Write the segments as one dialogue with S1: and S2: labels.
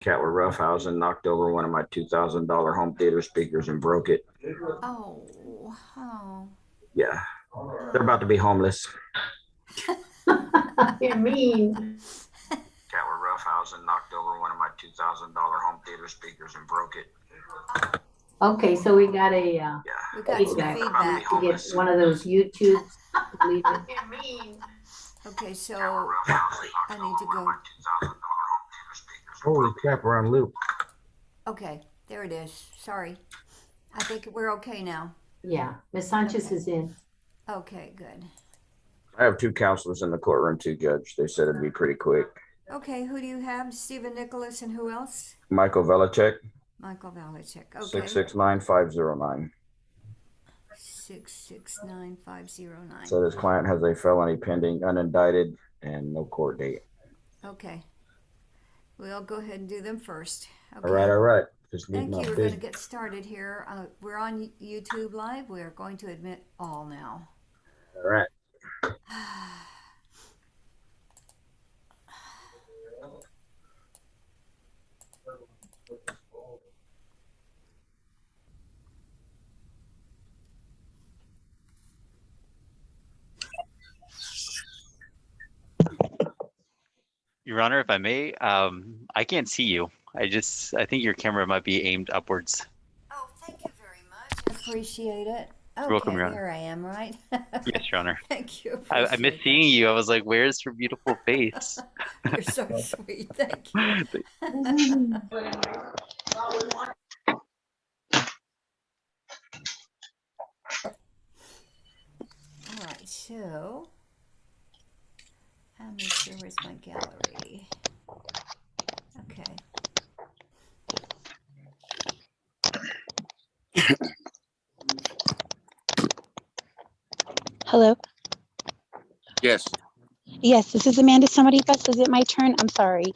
S1: Cat were roughhousing, knocked over one of my $2,000 home theater speakers and broke it.
S2: Oh, oh,
S1: Yeah, they're about to
S2: oh.
S1: be homeless.
S3: You're mean.
S1: Cat were roughhousing, knocked over one of my $2,000 home theater speakers and broke it.
S3: Okay, so we got a
S1: Yeah,
S2: We got some
S3: feedback.
S2: feedback.
S3: To get one of those YouTubes. Leave it.
S4: You're mean.
S2: Okay, so I need to go.
S1: Holy crap, we're on loop.
S2: Okay, there it is. Sorry. I think we're okay now.
S3: Yeah, Miss Sanchez
S2: Okay.
S3: is in.
S2: Okay, good.
S1: I have two counselors in the courtroom too, Judge. They said it'd be pretty quick.
S2: Okay, who do you have? Stephen Nicholas and who else?
S1: Michael Velacek,
S2: Michael Valachek. Okay.
S1: 669-509.
S2: 669-509.
S1: Said his client has a felony pending, unindicted, and no court date.
S2: Okay. We'll go ahead and do them first. Okay.
S1: All right. Just need
S2: Thank
S1: my
S2: you. We're going to
S1: business.
S2: get started here. We're on YouTube Live. We're going to admit all now.
S1: All right.
S5: Your Honor, if I may, I can't see you. I think your camera might be aimed upwards.
S2: Oh, thank you very much. I appreciate it. Okay,
S5: welcome, Your Honor.
S2: here I am, right?
S5: Yes, Your Honor.
S2: Thank you.
S5: I
S2: appreciate
S5: miss seeing you. I was like, where's her beautiful face?
S2: that. You're so sweet. Thank you. All right, so let me see, where's my gallery? Okay.
S6: Hello.
S7: Yes.
S6: Yes, this is Amanda. Somebody else. Is it my turn? I'm sorry.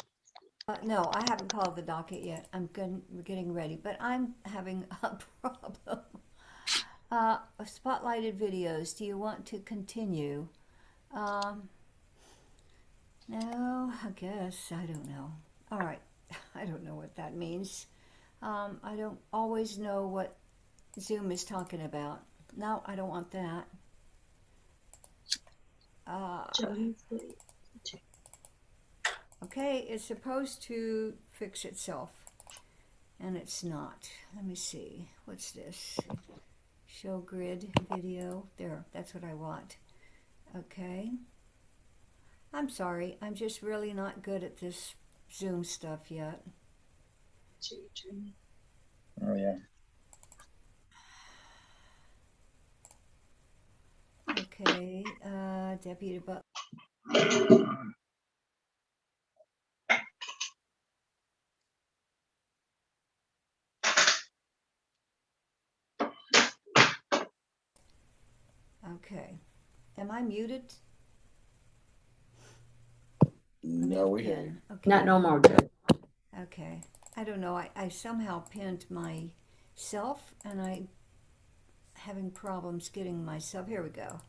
S2: No, I haven't called the docket yet. We're getting ready, but I'm having a problem. Spotlighted videos. Do you want to continue? No, I guess. I don't know. All right. I don't know what that means. I don't always know what Zoom is talking about. No, I don't want that. Okay, it's supposed to fix itself, and it's not. Let me see. What's this? Show grid video. There, that's what I want. Okay. I'm sorry. I'm just really not good at this Zoom stuff yet.
S7: Oh, yeah.
S2: Okay, Deputy Butler. Okay. Am I muted?
S7: No, we hear you.
S2: Pin. Okay.
S3: Not no more good.
S2: Okay. I don't know. I somehow pinned myself, and I'm having problems getting myself. Here we go.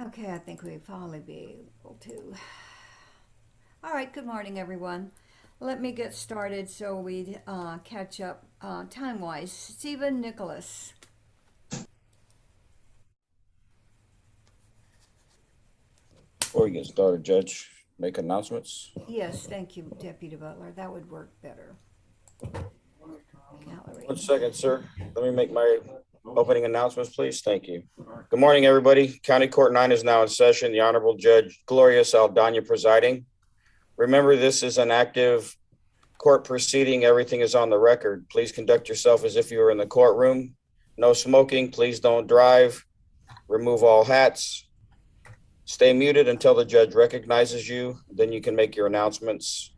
S2: Okay, I think we'll probably be able to. All right, good morning, everyone. Let me get started so we catch up time-wise. Stephen Nicholas.
S7: Before we get started, Judge, make announcements.
S2: Yes, thank you, Deputy Butler. That would work better. Gallery.
S7: 1 second, sir. Let me make my opening announcements, please. Thank you. Good morning, everybody. County Court 9 is now in session. The Honorable Judge Gloria Saldaña presiding. Remember, this is an active court proceeding. Everything is on the record. Please conduct yourself as if you were in the courtroom. No smoking. Please don't drive. Remove all hats. Stay muted until the judge recognizes you. Then you can make your announcements.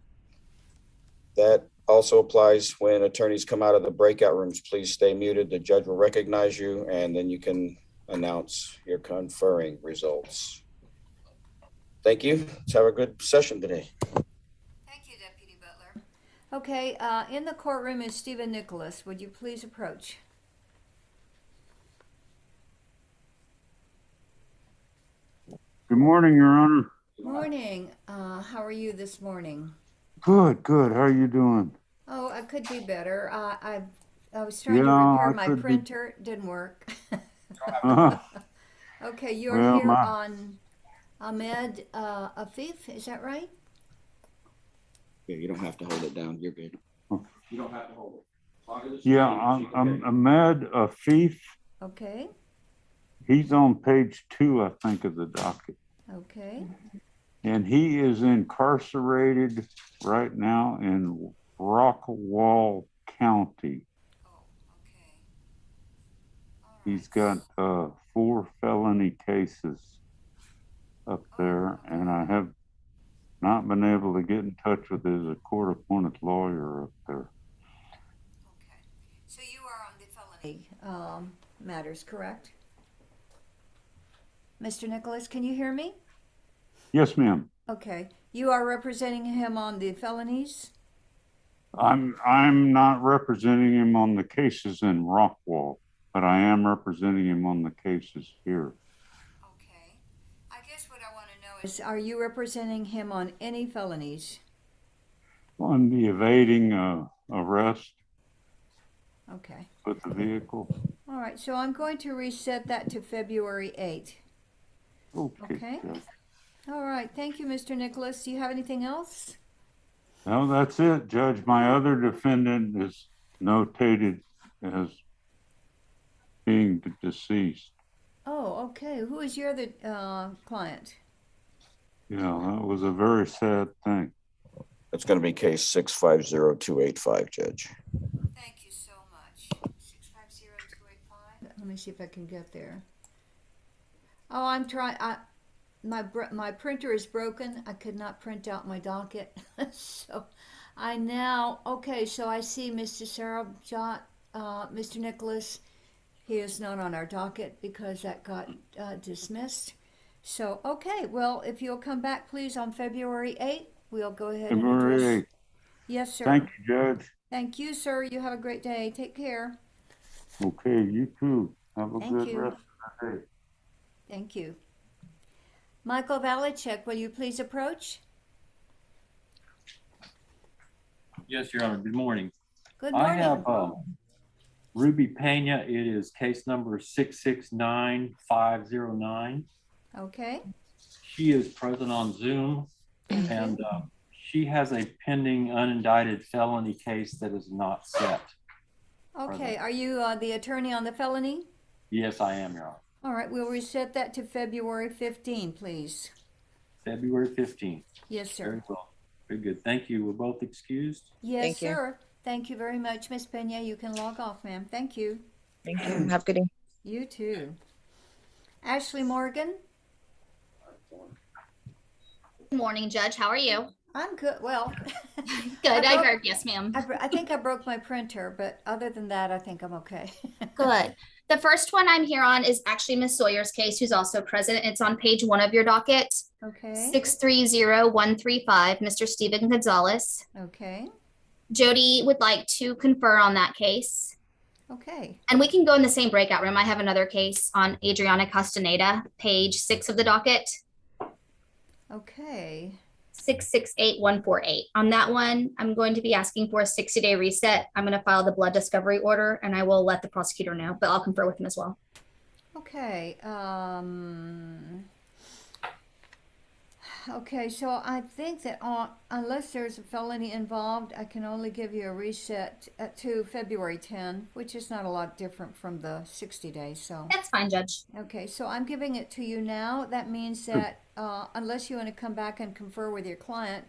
S7: That also applies when attorneys come out of the breakout rooms. Please stay muted. The judge will recognize you, and then you can announce your conferring results. Thank you. Let's have a good session today.
S2: Thank you, Deputy Butler. Okay, in the courtroom is Stephen Nicholas. Would you please approach?
S8: Good morning, Your Honor.
S2: Morning. How are you this morning?
S8: Good, good. How are you doing?
S2: could be better. I was trying to
S8: Yeah,
S2: repair
S8: I
S2: my
S8: could be.
S2: printer. It didn't work.
S8: Uh,
S2: Okay, you're
S8: well,
S2: here
S8: my,
S2: on Ahmed Afif, is that right?
S7: Yeah, you don't have to hold it down. You're good.
S8: yeah, I'm Ahmed Afif.
S2: Okay,
S8: He's on page 2, I think, of the docket.
S2: okay,
S8: And he is incarcerated right now in Rockwall County.
S2: okay. All
S8: He's
S2: right.
S8: got 4 felony cases up there, and I have not been able to get in touch with his court-appointed lawyer up there.
S2: Okay. So you are on the felony matters, correct? Mr. Nicholas, can you hear me?
S8: Yes, ma'am.
S2: Okay. You are representing him on the felonies?
S8: I'm not representing him on the cases in Rockwall, but I am representing him on the cases here.
S2: Okay. I guess what I want to know is, are you representing him on any felonies?
S8: On the evading arrest
S2: Okay.
S8: with the vehicle.
S2: All right. So I'm going to reset that to February 8th.
S8: Okay.
S2: Okay.
S8: Judge.
S2: All right. Thank you, Mr. Nicholas. Do you have anything else?
S8: No, that's it, Judge. My other defendant is notated as being deceased.
S2: Oh, okay. Who is your other client?
S8: Yeah, that was a very sad thing.
S7: It's going to be case 650-285, Judge.
S2: Thank you so much. 650285. Let me see if I can get there. Oh, I'm trying. My printer is broken. I could not print out my docket. So I now, okay, so I see Mr. Sarabjot, Mr. Nicholas. He is not on our docket because that got dismissed. So, okay, well, if you'll come back, please, on February 8th, we'll go ahead and
S8: February
S2: address.
S8: 8th.
S2: Yes, sir.
S8: Thank you, Judge.
S2: Thank you, sir. You have a great day. Take care.
S8: Okay, you too. Have a
S2: Thank
S8: good
S2: you.
S8: rest of the day.
S2: Thank you. Michael Valachek, will you please approach?
S4: Yes, Your Honor. Good morning.
S2: Good
S4: I
S2: morning.
S4: have Ruby Pena. It is case number 669509.
S2: Okay.
S4: She is present on Zoom,
S2: Thank
S4: and
S2: you.
S4: she has a pending unindicted felony case that is not set.
S2: Okay, are you the attorney on the felony?
S4: Yes, I am, Your Honor.
S2: All right, we'll reset that to February 15, please.
S4: February 15th.
S2: Yes, sir.
S4: Very well. Very good. Thank you. We're both excused.
S2: Yes,
S9: Thank you.
S2: sir. Thank you very much, Miss Pena. You can log off, ma'am. Thank you.
S9: Thank you. Have a good day.
S2: You too. Ashley Morgan,
S10: Good morning, Judge. How are you?
S2: I'm good. Well,
S10: Good. I
S2: broke-
S10: heard. Yes, ma'am.
S2: I think I broke my printer, but other than that, I think I'm okay.
S10: Good. The first one I'm here on is actually Miss Sawyer's case, who's also present. It's on page 1 of your docket.
S2: Okay.
S10: 630135, Mr. Stephen Gonzalez.
S2: Okay.
S10: Jody would like to confer on that case.
S2: Okay.
S10: And we can go in the same breakout room. I have another case on Adriana Castaneda, page 6 of the docket.
S2: Okay.
S10: 668148. On that one, I'm going to be asking for a 60-day reset. I'm going to file the blood discovery order, and I will let the prosecutor know, but I'll confer with him as well.
S2: Okay. Okay, so I think that unless there's a felony involved, I can only give you a reset to February 10, which is not a lot different from the 60 days. So
S10: That's fine, Judge.
S2: okay, so I'm giving it to you now. That means that unless you want to come back and confer with your client,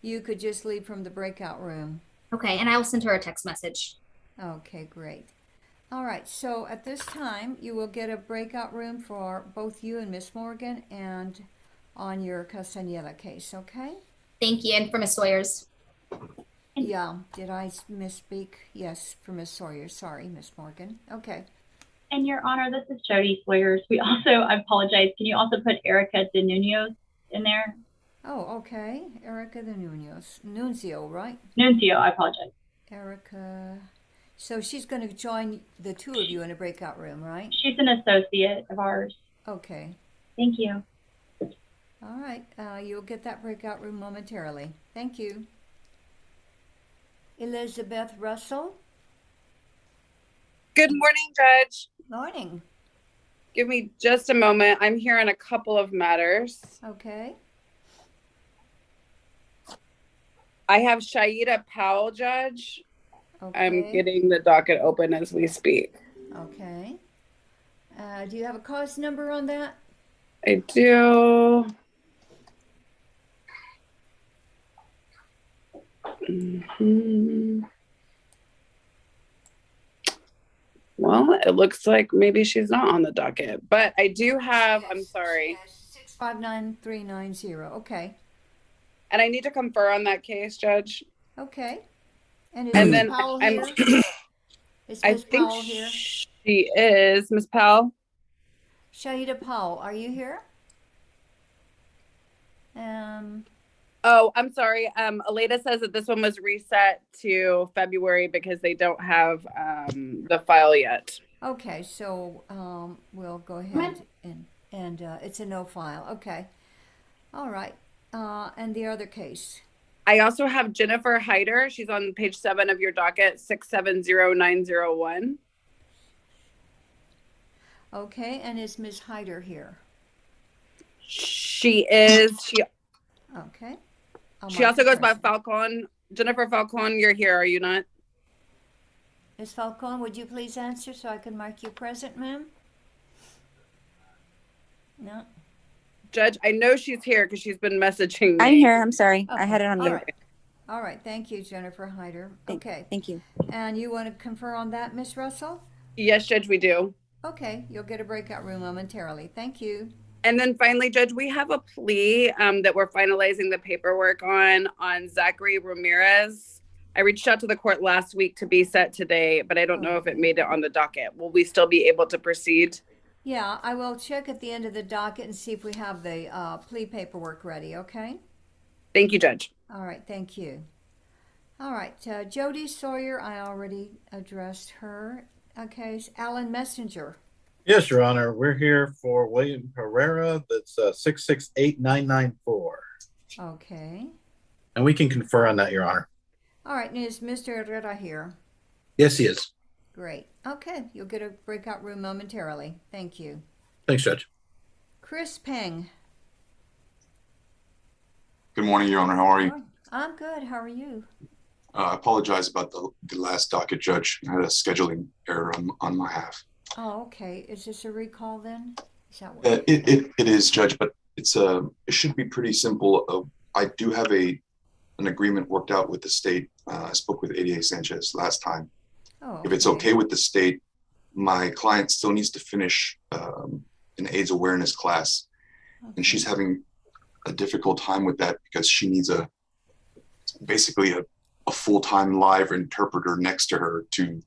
S2: you could just leave from the breakout room.
S10: Okay, and I will send her a text message.
S2: Okay, great. All right, so at this time, you will get a breakout room for both you and Miss Morgan and on your Castaneda case, okay?
S10: Thank you, and for Miss Sawyer's.
S2: Yeah, did I misspeak? Yes, for Miss Sawyer. Sorry, Miss Morgan. Okay.
S11: And Your Honor, this is Jody Sawyers. We also, I apologize, can you also put Erica De Nuno's in there?
S2: Oh, okay. Erica the Nunzio, right?
S11: Nuncio, I apologize.
S2: Erica. So she's going to join the two of you in a breakout room, right?
S11: She's an associate of ours.
S2: Okay.
S11: Thank you.
S2: All right. You'll get that breakout room momentarily. Thank you. Elizabeth Russell.
S9: Good morning, Judge.
S2: Morning.
S9: Give me just a moment. I'm here on a couple of matters.
S2: Okay.
S9: I have Shaida Powell, Judge.
S2: Okay.
S9: I'm getting the docket open as we speak.
S2: Okay. Do you have a cause number on that?
S9: I do. Well, it looks like maybe she's not on the docket, but I do have, I'm sorry.
S2: 659390. Okay.
S9: And I need to confer on that case, Judge.
S2: Okay. And is
S9: And
S2: Ms.
S9: then
S2: Powell
S9: I'm,
S2: here? Is
S9: I
S2: Ms.
S9: think
S2: Powell here?
S9: she is. Ms. Powell?
S2: Shaida Powell, are you here?
S9: Oh, I'm sorry. Aleda says that this one was reset to February because they don't have the file yet.
S2: Okay, so we'll go ahead and it's a no file. Okay. All right. And the other case.
S9: I also have Jennifer Hyder. She's on page 7 of your docket, 670901.
S2: Okay, and is Ms. Hyder here?
S9: She is.
S2: Okay.
S9: She also goes by Falcon. Jennifer Falcon, you're here, are you not?
S2: Ms. Falcon, would you please answer so I can mark you present, ma'am? No.
S9: Judge, I know she's here because she's been messaging me.
S6: I'm here. I'm sorry.
S2: Okay.
S6: I had it on mute.
S2: All right. Thank you, Jennifer Hyder. Okay.
S6: Thank you.
S2: And you want to confer on that, Ms. Russell?
S9: Yes, Judge, we do.
S2: Okay. You'll get a breakout room momentarily. Thank you.
S9: And then finally, Judge, we have a plea that we're finalizing the paperwork on Zachary Ramirez. I reached out to the court last week to be set today, but I don't know if it made it on the docket. Will we still be able to proceed?
S2: Yeah, I will check at the end of the docket and see if we have the plea paperwork ready, okay?
S9: Thank you, Judge.
S2: All right, thank you. All right, Jody Sawyer, I already addressed her. Okay, Alan Messenger.
S12: Yes, Your Honor. We're here for William Herrera. That's 668994.
S2: Okay.
S12: And we can confer on that, Your Honor.
S2: All right, and is Mr. Herrera here?
S12: Yes, he is.
S2: Great. Okay, you'll get a breakout room momentarily. Thank you.
S12: Thanks, Judge.
S2: Chris Peng.
S13: Good morning, Your Honor. How are you?
S2: I'm good. How are you?
S13: I apologize about the last docket, Judge. I had a scheduling error on my half.
S2: Oh, okay. Is this a recall then? Is that what
S13: It is, Judge, but it should be pretty simple. I do have an agreement worked out with the state. I spoke with ADA Sanchez last time.
S2: Oh,
S13: if it's okay with the state, my client still needs to finish an AIDS awareness class, and she's having a difficult time with that because she needs basically a full-time live interpreter next to her to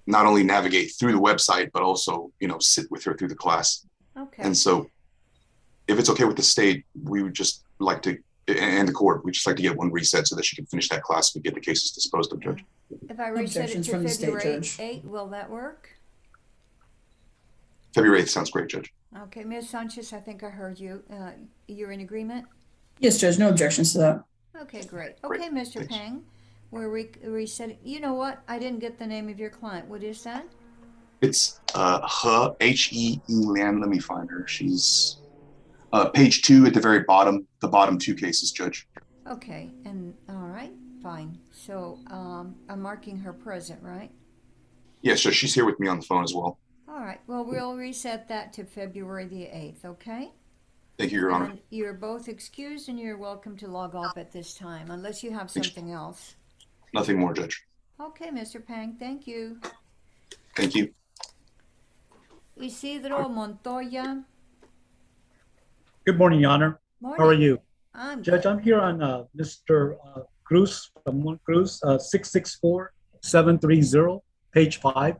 S13: not only navigate through the website, but also, sit with her through the class.
S2: Okay.
S13: And so if it's okay with the state, we would just like to, and the court, we just like to get one reset so that she can finish that class. We get the cases disposed of, Judge.
S2: If I reset it
S14: Objections
S2: to
S14: from the state,
S2: February
S14: Judge.
S2: 8, will that work?
S13: February 8th sounds great, Judge.
S2: Okay, Ms. Sanchez, I think I heard you. You're in agreement?
S14: Yes, Judge, no objections to that.
S2: Okay, great. Okay, Mr. Peng, we're resetting. You know what? I didn't get the name of your client. What is that?
S13: It's He Lan. Let me find her. She's page 2 at the very bottom, the bottom 2 cases, Judge.
S2: Okay, and all right, fine. So I'm marking her present, right?
S13: Yes, Judge. She's here with me on the phone as well.
S2: All right, well, we'll reset that to February the 8th, okay?
S13: Thank you, Your Honor.
S2: And you're both excused and you're welcome to log off at this time, unless you have something else.
S13: Nothing more, Judge.
S2: Okay, Mr. Peng, thank you.
S13: Thank you.
S2: Isidro Montoya.
S15: Good morning, Your Honor.
S2: Morning.
S15: How are you?
S2: I'm
S15: Judge,
S2: good.
S15: I'm here on Mr. Cruz, from Cruz, 664730, page 5.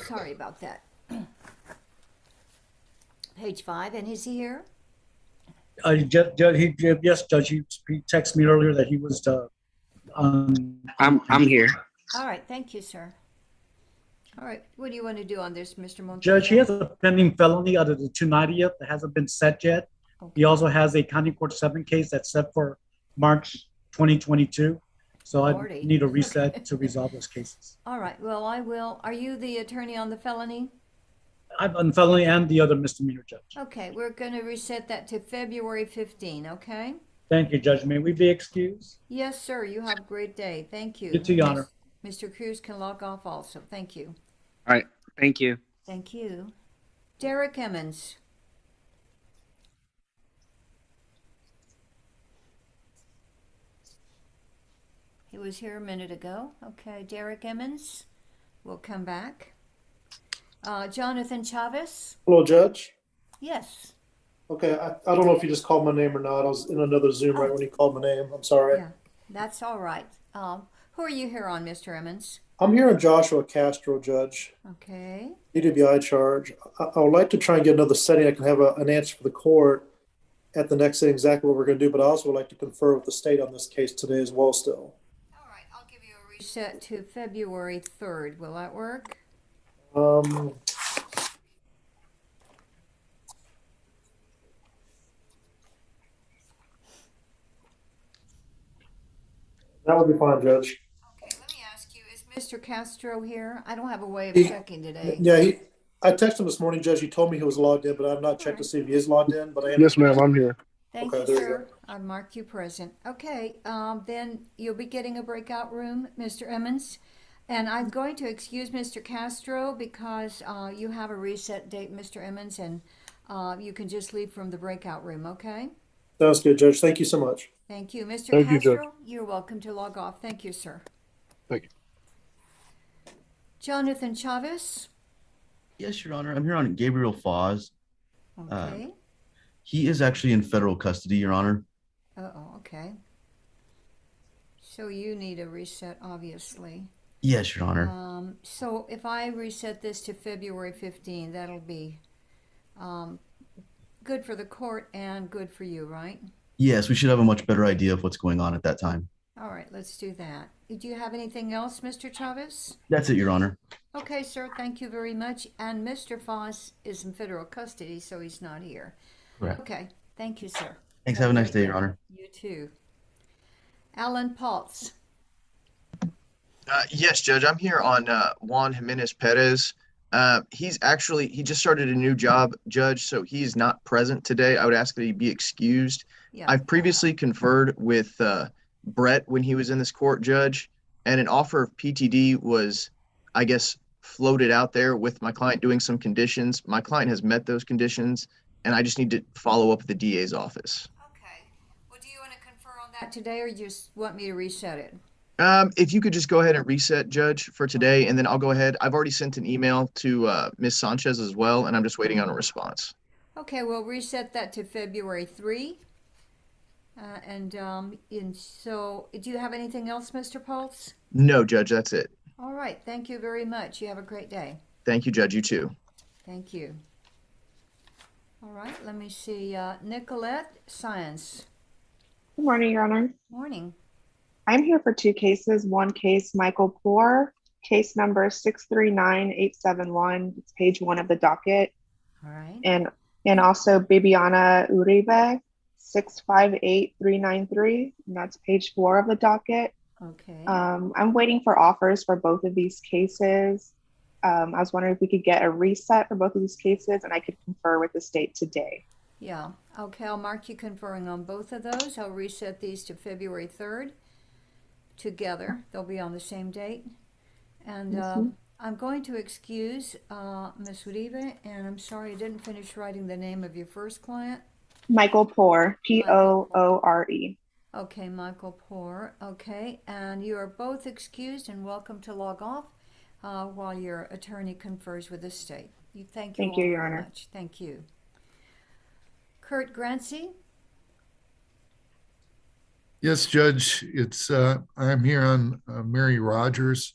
S2: Sorry about that. Page 5, and is he here?
S15: Yes, Judge, he texted me earlier that he was
S9: I'm here.
S2: All right, thank you, sir. All right, what do you want to do on this, Mr. Montoya?
S15: Judge, he has a pending felony out of the 290th that hasn't been set yet.
S2: Okay.
S15: He also has a County Court 7 case that's set for March 2022. So I
S2: Lordy.
S15: need a reset to resolve those cases.
S2: All right, well, I will. Are you the attorney on the felony?
S15: I'm on felony and the other misdemeanor, Judge.
S2: Okay, we're going to reset that to February 15, okay?
S15: Thank you, Judge. May we be excused?
S2: Yes, sir. You have a great day. Thank you.
S15: You too, Your Honor.
S2: Mr. Cruz can log off also. Thank you.
S16: All right. Thank you.
S2: Thank you. Derek Emmons. He was here a minute ago. Okay, Derek Emmons will come back. Jonathan Chavez.
S17: Hello, Judge.
S2: Yes.
S17: Okay, I don't know if you just called my name or not. I was in another Zoom right when you called my name. I'm sorry.
S2: Yeah, that's all right. Who are you here on, Mr. Emmons?
S17: I'm here on Joshua Castro, Judge.
S2: Okay.
S17: DWI charge. I would like to try and get another setting. I can have an answer for the court at the next setting, exactly what we're going to do, but I also would like to confer with the state on this case today as well still.
S2: All right, I'll give you a reset to February 3rd. Will that work?
S17: That would be fine, Judge.
S2: Okay, let me ask you, is Mr. Castro here? I don't have a way of
S17: He-
S2: checking today.
S17: Yeah, I texted him this morning, Judge. He told me he was logged in, but I've not checked to see if he is logged in. But I am.
S18: Yes, ma'am, I'm here.
S2: Thank
S17: Okay,
S2: you,
S17: there you
S2: sir. I marked you present. Okay, then you'll be getting a breakout room, Mr. Emmons. And I'm going to excuse Mr. Castro because you have a reset date, Mr. Emmons, and you can just leave from the breakout room, okay?
S17: Sounds good, Judge. Thank you so much.
S2: Thank you. Mr.
S18: Thank you,
S2: Castro,
S18: Judge.
S2: you're welcome to log off. Thank you, sir.
S18: Thank you.
S2: Jonathan Chavez.
S19: Yes, Your Honor. I'm here on Gabriel Foz.
S2: Okay.
S19: He is actually in federal custody, Your Honor.
S2: Uh-oh, okay. So you need a reset, obviously.
S19: Yes, Your Honor.
S2: So if I reset this to February 15, that'll be good for the court and good for you, right?
S19: Yes, we should have a much better idea of what's going on at that time.
S2: All right, let's do that. Do you have anything else, Mr. Chavez?
S19: That's it, Your Honor.
S2: Okay, sir, thank you very much. And Mr. Foss is in federal custody, so he's not here.
S19: Correct.
S2: Okay, thank you, sir.
S19: Thanks. Have a nice day, Your Honor.
S2: You too. Alan Paltz.
S20: Yes, Judge. I'm here on Juan Jimenez Perez. He just started a new job, Judge, so he's not present today. I would ask that he be excused.
S2: Yeah.
S20: I've previously conferred with Brett when he was in this court, Judge, and an offer of PTD was, I guess, floated out there with my client doing some conditions. My client has met those conditions, and I just need to follow up with the DA's office.
S2: Okay. Well, do you want to confer on that today, or you just want me to reset it?
S20: If you could just go ahead and reset, Judge, for today, and then I'll go ahead. I've already sent an email to Ms. Sanchez as well, and I'm just waiting on a response.
S2: Okay, we'll reset that to February 3. And so, do you have anything else, Mr. Paltz?
S20: No, Judge, that's it.
S2: All right, thank you very much. You have a great day.
S20: Thank you, Judge. You too.
S2: Thank you. All right, let me see. Nicolette Science.
S21: Good morning, Your Honor.
S2: Morning.
S21: I'm here for two cases. One case, Michael Poor, case number 639871. It's page 1 of the docket.
S2: All right.
S21: And also Bibiana Uribe, 658393. And that's page 4 of the docket.
S2: Okay.
S21: I'm waiting for offers for both of these cases. I was wondering if we could get a reset for both of these cases and I could confer with the state today.
S2: Yeah. Okay, I'll mark you conferring on both of those. I'll reset these to February 3rd. Together, they'll be on the same date, and I'm going to excuse Ms. Uribe, and I'm sorry I didn't finish writing the name of your first client.
S21: Michael Poor, Poore.
S2: Okay, Michael Poor. Okay, and you are both excused and welcome to log off while your attorney confers with the state. Thank you all
S21: Your
S2: very
S21: Honor.
S2: much. Thank you. Kurt Grancy.
S22: Yes, Judge, it's, I'm here on Mary Rogers,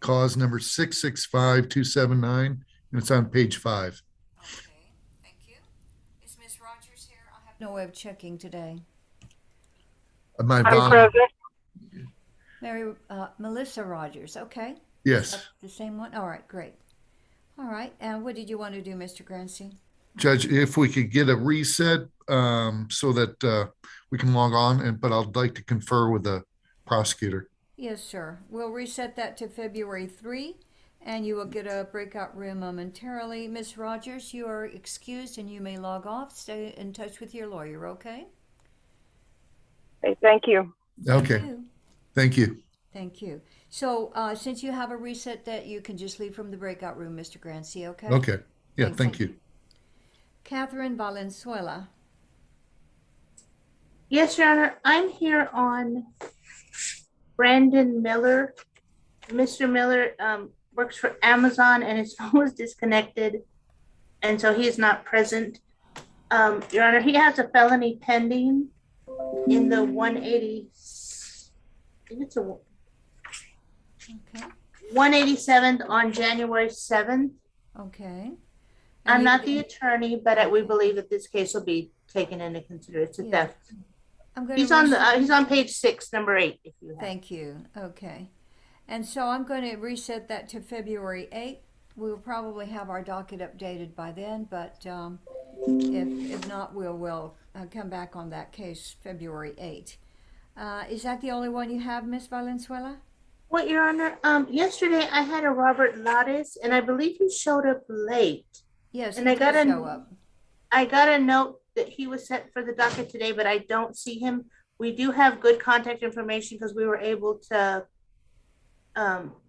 S22: cause number 665279, and it's on page 5.
S2: Okay, thank you. Is Ms. Rogers here? I have no way of checking today.
S22: My
S2: I'm
S22: bond,
S2: Melissa Rogers, okay.
S22: yes,
S2: The same one? All right, great. All right, and what did you want to do, Mr. Grancy?
S22: Judge, if we could get a reset so that we can log on, but I'd like to confer with the prosecutor.
S2: Yes, sir. We'll reset that to February 3, and you will get a breakout room momentarily. Ms. Rogers, you are excused and you may log off. Stay in touch with your lawyer, okay?
S1: Okay, thank you.
S22: Okay. Thank you.
S2: Thank you. So since you have a reset that you can just leave from the breakout room, Mr. Grancy, okay?
S22: Okay. Yeah,
S2: Thanks.
S22: thank you.
S2: Catherine Valenzuela.
S18: Yes, Your Honor. I'm here on Brandon Miller. Mr. Miller works for Amazon and his phone was disconnected, and so he is not present. Your Honor, he has a felony pending in the 180. I think it's a 187th on January 7th.
S2: Okay.
S18: I'm not the attorney, but we believe that this case will be taken into consideration. It's a theft. He's on page 6, number 8. If you have.
S2: Thank you. Okay. And so I'm going to reset that to February 8th. We will probably have our docket updated by then, but if not, we'll come back on that case February 8th. Is that the only one you have, Ms. Valenzuela?
S18: Well, Your Honor, yesterday I had a Robert Lattes, and I believe he showed up late.
S2: Yes,
S18: and
S2: he did show up.
S18: I got a note that he was set for the docket today, but I don't see him. We do have good contact information because we were able to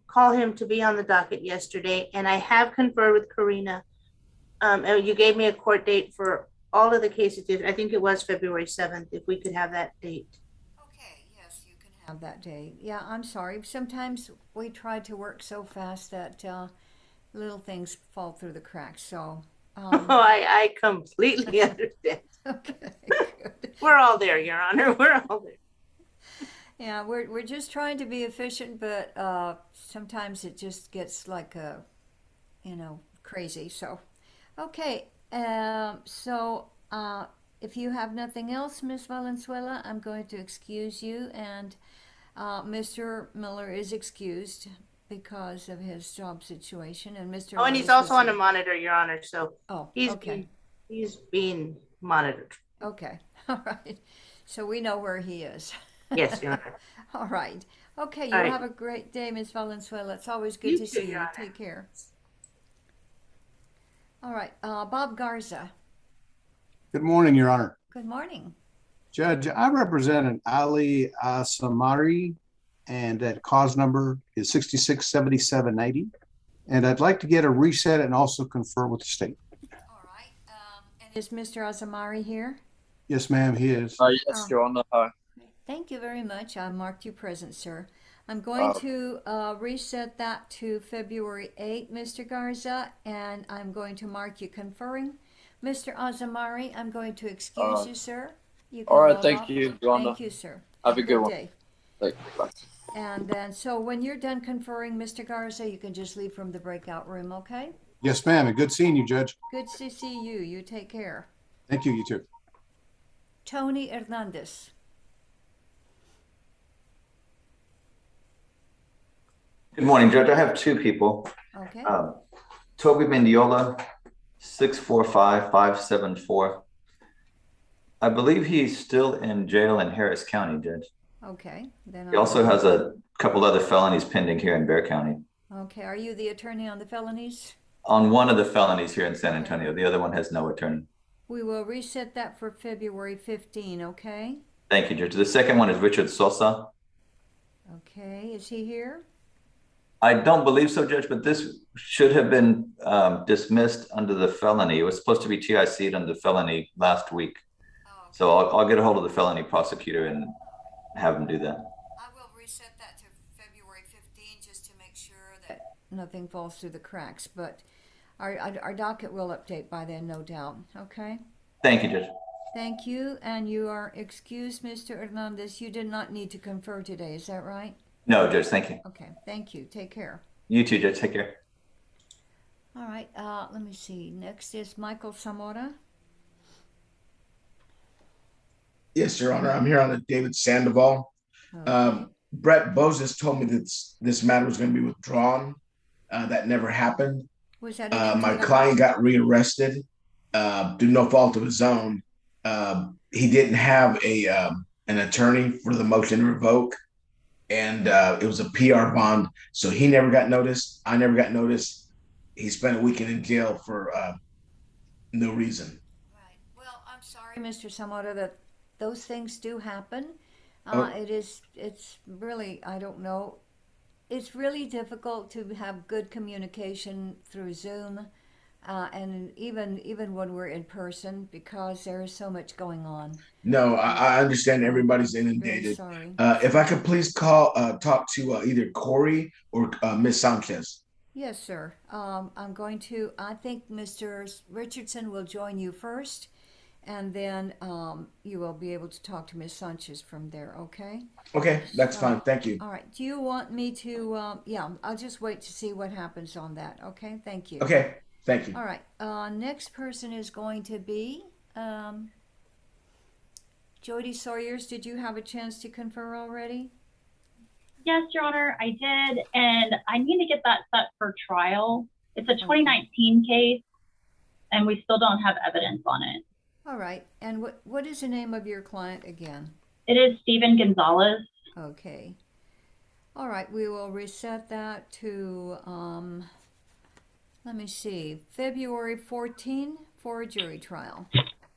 S18: call him to be on the docket yesterday, and I have conferred with Karina. You gave me a court date for all of the cases. I think it was February 7th, if we could have that date.
S2: Have that day. Yeah, I'm sorry. Sometimes we try to work so fast that little things fall through the cracks. So
S18: I completely understand.
S2: Okay,
S18: we're all there, Your Honor. We're all there.
S2: Yeah, we're just trying to be efficient, but sometimes it just gets like crazy. So, okay. If you have nothing else, Ms. Valenzuela, I'm going to excuse you, and Mr. Miller is excused because of his job situation, and Mr.
S18: Oh, and he's also on a monitor, Your Honor. So he's being monitored.
S2: Okay, all right. So we know where he is.
S18: Yes, Your Honor.
S2: All right. Okay, you
S18: All right.
S2: have a great day, Ms. Valenzuela. It's always good to see you. Take care. All right, Bob Garza.
S23: Good morning, Your Honor.
S2: Good morning.
S23: Judge, I represent an Ali Samari, and that cause number is 667780. And I'd like to get a reset and also confer with the state.
S2: All right. And is Mr. Azamari here?
S23: Yes, ma'am, he is.
S24: Yes, Your Honor.
S2: Thank you very much. I marked you present, sir. I'm going to reset that to February 8th, Mr. Garza, and I'm going to mark you conferring. Mr. Azamari, I'm going to excuse you, sir. You can
S24: All right,
S2: log
S24: thank
S2: off.
S24: you, Your Honor.
S2: Thank you, sir.
S24: Have a good one.
S2: day.
S24: Thank you. Bye.
S2: And then, so when you're done conferring, Mr. Garza, you can just leave from the breakout room, okay?
S23: Yes, ma'am, and good seeing you, Judge.
S2: Good to see you. You take care.
S23: Thank you, you too.
S2: Tony Hernandez.
S25: Good morning, Judge. I have two people.
S2: Okay.
S25: Toby Mendiola, 645-574. I believe he's still in jail in Harris County, Judge.
S2: Okay. Then
S25: He also has a couple other felonies pending here in Bexar County.
S2: Okay. Are you the attorney on the felonies?
S25: On one of the felonies here in San Antonio, the other one has no attorney.
S2: We will reset that for February 15, okay?
S25: Thank you, Judge. The second one is Richard Sosa.
S2: Okay. Is he here?
S25: I don't believe so, Judge, but this should have been dismissed under the felony. It was supposed to be TIC'd under the felony last week. So I'll get a hold of the felony prosecutor and have him do that.
S2: I will reset that to February 15 just to make sure that nothing falls through the cracks, but our docket will update by then, no doubt, okay?
S25: Thank you, Judge.
S2: Thank you, and you are excused, Mr. Hernandez. You did not need to confer today, is that right?
S25: No, Judge, thank you.
S2: Okay, thank you. Take care.
S25: You too, Judge. Take care.
S2: All right, let me see. Next is Michael Zamora.
S26: Yes, Your Honor. I'm here on the David Sandoval. Brett Bozes told me that this matter was going to be withdrawn. That never happened.
S2: Was that
S26: my client got rearrested, through no fault of his own, he didn't have an attorney for the motion to revoke, and it was a PR bond, so he never got noticed. I never got noticed. He spent a weekend in jail for no reason.
S2: Right. Well, I'm sorry, Mr. Samara, that those things do happen.
S26: Oh.
S2: It's really, I don't know. It's really difficult to have good communication through Zoom, and even when we're in person, because there is so much going on.
S26: No, I understand everybody's inundated.
S2: Sorry.
S26: If I could please talk to either Corey or Miss Sanchez.
S2: Yes, sir. I think Mr. Richardson will join you first, and then you will be able to talk to Ms. Sanchez from there, okay?
S26: Okay, that's fine. Thank you.
S2: All right. Do you want me to, yeah, I'll just wait to see what happens on that, okay? Thank you.
S26: Okay, thank you.
S2: All right. Next person is going to be Jody Sawyers. Did you have a chance to confer already?
S11: Yes, Your Honor, I did, and I need to get that set for trial. It's a 2019 case, and we still don't have evidence on it.
S2: All right. And what is the name of your client again?
S11: It is Stephen Gonzalez.
S2: Okay. All right. We will reset that to, let me see, February 14 for a jury trial.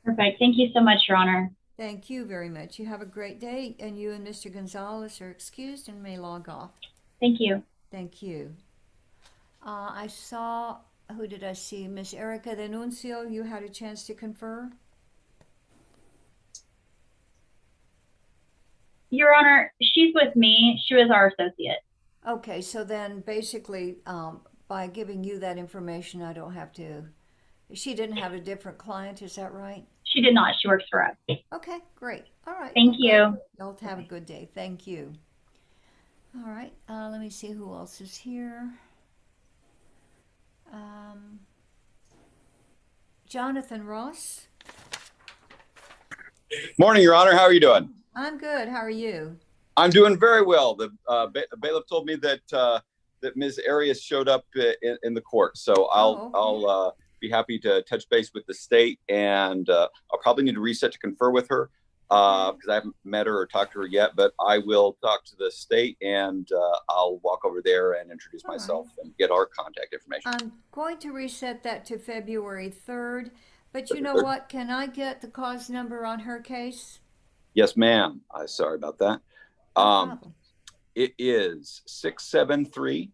S11: Perfect. Thank you so much, Your Honor.
S2: Thank you very much. You have a great day, and you and Mr. Gonzalez are excused and may log off.
S11: Thank you.
S2: Thank you. I saw, who did I see? Miss Erica Denuncio, you had a chance to confer?
S11: Your Honor, she's with me. She was our associate.
S2: Okay, so then basically, by giving you that information, I don't have to, she didn't have a different client, is that right?
S11: She did not. She works for us.
S2: Okay, great. All right.
S11: Thank you.
S2: Y'all have a good day. Thank you. All right. Let me see who else is here. Jonathan Ross.
S3: Morning, Your Honor. How are you doing?
S2: I'm good. How are you?
S3: I'm doing very well. The bailiff told me that that Ms. Arias showed up in the court, so I'll be happy to touch base with the state, and I'll probably need to reset to confer with her because I haven't met her or talked to her yet. But I will talk to the state, and I'll walk over there and introduce myself and get our contact information.
S2: I'm going to reset that to February 3rd, but you know what? Can I get the cause number on her case?
S3: Yes, ma'am. Sorry about that. It is 673-835.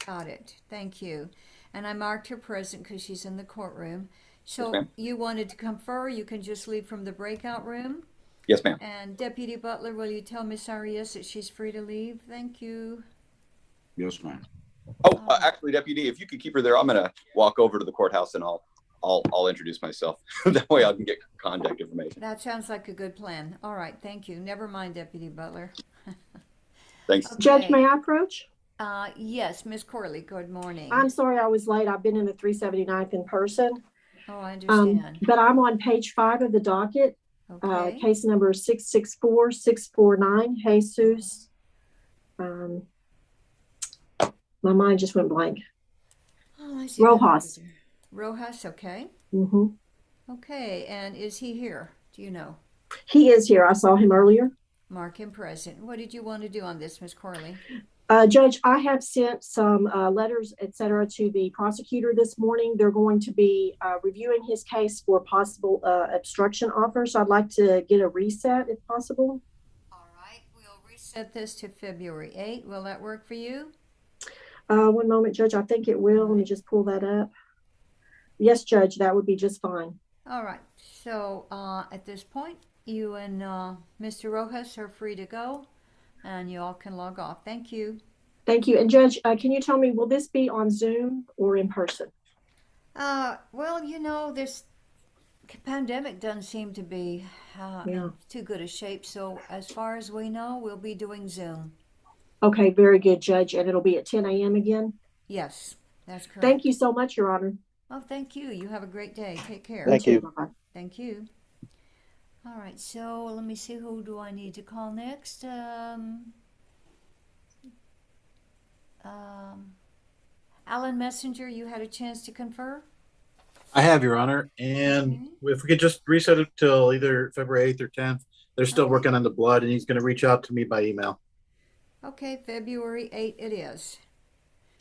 S2: Got it. Thank you. And I marked her present because she's in the courtroom. So
S3: Yes,
S2: you wanted to confer, you can just leave from the breakout room.
S3: Yes, ma'am.
S2: And Deputy Butler, will you tell Miss Arias that she's free to leave? Thank you.
S26: Yes, ma'am.
S3: Oh, actually, Deputy, if you could keep her there, I'm gonna walk over to the courthouse and I'll introduce myself. That way I can get contact information.
S2: That sounds like a good plan. All right, thank you. Never mind, Deputy Butler.
S3: Thanks.
S2: Okay.
S1: Judge, may I approach?
S2: Yes, Miss Corley, good morning.
S1: I'm sorry I was late. I've been in the 379th in person.
S2: Oh, I understand.
S1: But I'm on page 5 of the docket.
S2: Okay.
S1: Case number 664-649, Jesus. My mind just went blank.
S2: Oh, I see.
S1: Rojas.
S2: Rojas, okay.
S1: Mm-hmm.
S2: Okay, and is he here? Do you know?
S1: He is here. I saw him earlier.
S2: Mark him present. What did you want to do on this, Miss Corley?
S1: Judge, I have sent some letters, et cetera, to the prosecutor this morning. They're going to be reviewing his case for possible obstruction offers. So I'd like to get a reset if possible.
S2: All right, we'll reset this to February 8th. Will that work for you?
S1: One moment, Judge. I think it will. Let me just pull that up. Yes, Judge, that would be just fine.
S2: All right. So at this point, you and Mr. Rojas are free to go, and you all can log off. Thank you.
S1: Thank you. And Judge, can you tell me, will this be on Zoom or in person?
S2: Well, you know, this pandemic doesn't seem to be in too good a shape. So as far as we know, we'll be doing Zoom.
S1: Okay, very good, Judge. And it'll be at 10 a.m. again?
S2: Yes, that's correct.
S1: Thank you so much, Your Honor.
S2: Oh, thank you. You have a great day. Take care.
S26: Thank you.
S1: Bye-bye.
S2: Thank you. All right, so let me see, who do I need to call next? Alan Messenger, you had a chance to confer?
S12: I have, Your Honor. And if we could just reset it till either February 8th or 10th. They're still working on the blood, and he's going to reach out to me by email.
S2: Okay, February 8 it is.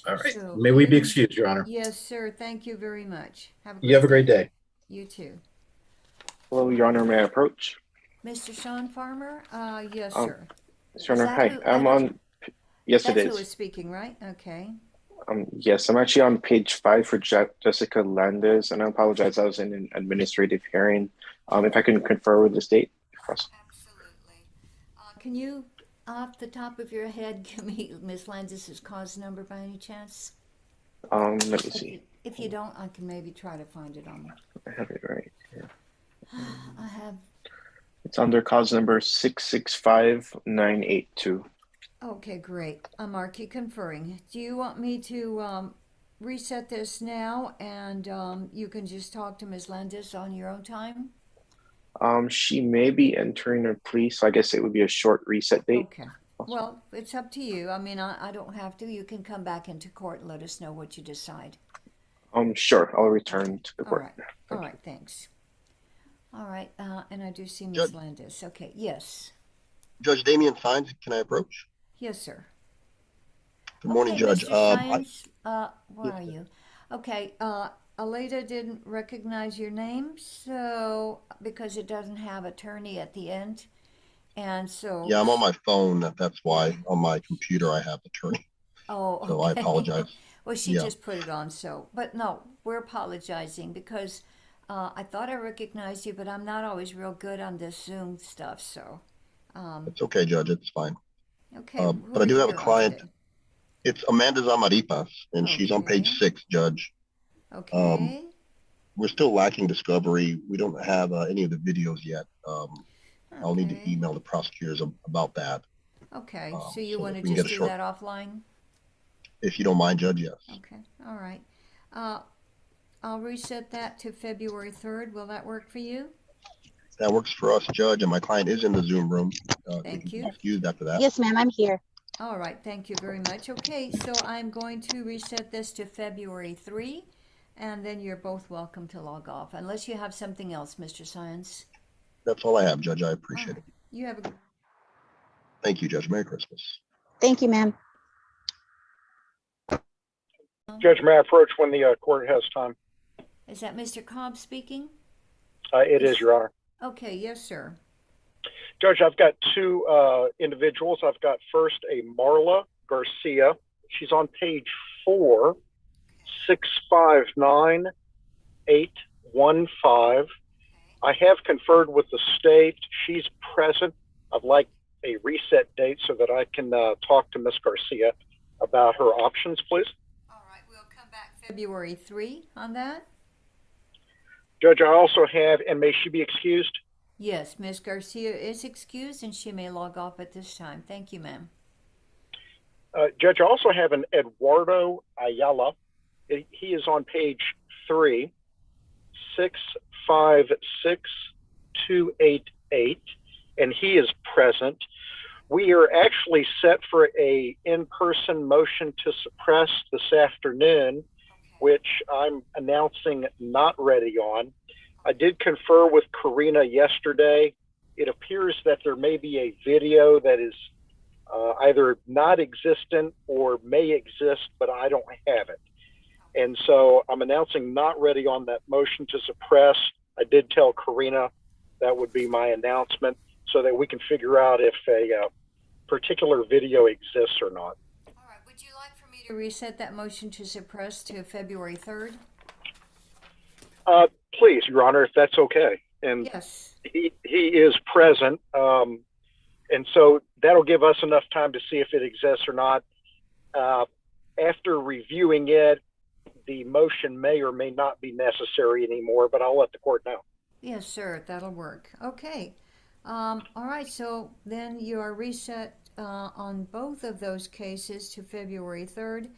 S12: All right.
S2: So
S12: May we be excused, Your Honor.
S2: Yes, sir. Thank you very much.
S12: You have a great day.
S2: You too.
S4: Hello, Your Honor. May I approach?
S2: Mr. Sean Farmer? Yes, sir.
S4: Your Honor, hi. I'm on. Yes, it
S2: That's
S4: is.
S2: who is speaking, right? Okay.
S4: Yes, I'm actually on page 5 for Jessica Landis, and I apologize. I was in an administrative hearing. If I can confer with the state.
S2: Absolutely. Can you, off the top of your head, give me Ms. Landis's cause number by any chance?
S4: Let me see.
S2: If you don't, I can maybe try to find it on.
S4: I have it right here.
S2: I have.
S4: It's under cause number 665982.
S2: Okay, great. I'm mark you conferring. Do you want me to reset this now, and you can just talk to Ms. Landis on your own time?
S4: She may be entering her plea, so I guess it would be a short reset date.
S2: Okay. Well, it's up to you. I mean, I don't have to. You can come back into court and let us know what you decide.
S4: Sure. I'll return to the court.
S2: All right. All right. Thanks. All right. And I do see Ms. Landis. Okay. Yes.
S5: Judge Damian Fines, can I approach?
S2: Yes, sir.
S5: Good morning, Judge.
S2: Mr. Science, where are you? Okay. Aleda didn't recognize your name, so because it doesn't have attorney at the end, and so.
S5: Yeah, I'm on my phone. That's why on my computer I have attorney.
S2: Oh, okay.
S5: So I apologize.
S2: Well, she just put it on, so. But no, we're apologizing because I thought I recognized you, but I'm not always real good on this Zoom stuff, so.
S5: It's okay, Judge. It's fine.
S2: Okay.
S5: But I do have a client. It's Amanda Zamaripas, and she's on page 6, Judge.
S2: Okay.
S5: We're still lacking discovery. We don't have any of the videos yet. I'll need to email the prosecutors about that.
S2: Okay. So you
S5: so
S2: want to
S5: we can
S2: just
S5: get a
S2: do
S5: short-
S2: that offline?
S5: If you don't mind, Judge, yes.
S2: Okay. All right. I'll reset that to February 3rd. Will that work for you?
S5: That works for us, Judge, and my client is in the Zoom room.
S2: Thank you.
S5: Excused after that.
S6: Yes, ma'am, I'm here.
S2: All right. Thank you very much. Okay. So I'm going to reset this to February 3, and then you're both welcome to log off, unless you have something else, Mr. Science.
S5: That's all I have, Judge. I appreciate it.
S2: You have a.
S5: Thank you, Judge. Merry Christmas.
S6: Thank you, ma'am.
S7: Judge, may I approach when the court has time?
S2: Is that Mr. Cobb speaking?
S7: It is, Your Honor.
S2: Okay. Yes, sir.
S7: Judge, I've got two individuals. I've got first a Marla Garcia. She's on page 4, 659815. I have conferred with the state. She's present. I'd like a reset date so that I can talk to Ms. Garcia about her options, please.
S2: All right. We'll come back February 3 on that.
S7: Judge, I also have, and may she be excused?
S2: Yes, Ms. Garcia is excused and she may log off at this time. Thank you, ma'am.
S7: Judge, I also have an Eduardo Ayala. He is on page 3, 656288, and he is present. We are actually set for a in-person motion to suppress this afternoon, which I'm announcing not ready on. I did confer with Karina yesterday. It appears that there may be a video that is either not existent or may exist, but I don't have it. And so I'm announcing not ready on that motion to suppress. I did tell Karina that would be my announcement so that we can figure out if a particular video exists or not.
S2: All right. Would you like for me to reset that motion to suppress to February 3rd?
S7: Please, Your Honor, if that's okay. And
S2: yes,
S7: he is present. And so that'll give us enough time to see if it exists or not. After reviewing it, the motion may or may not be necessary anymore, but I'll let the court know.
S2: Yes, sir. That'll work. Okay. All right. So then you are reset on both of those cases to February 3rd.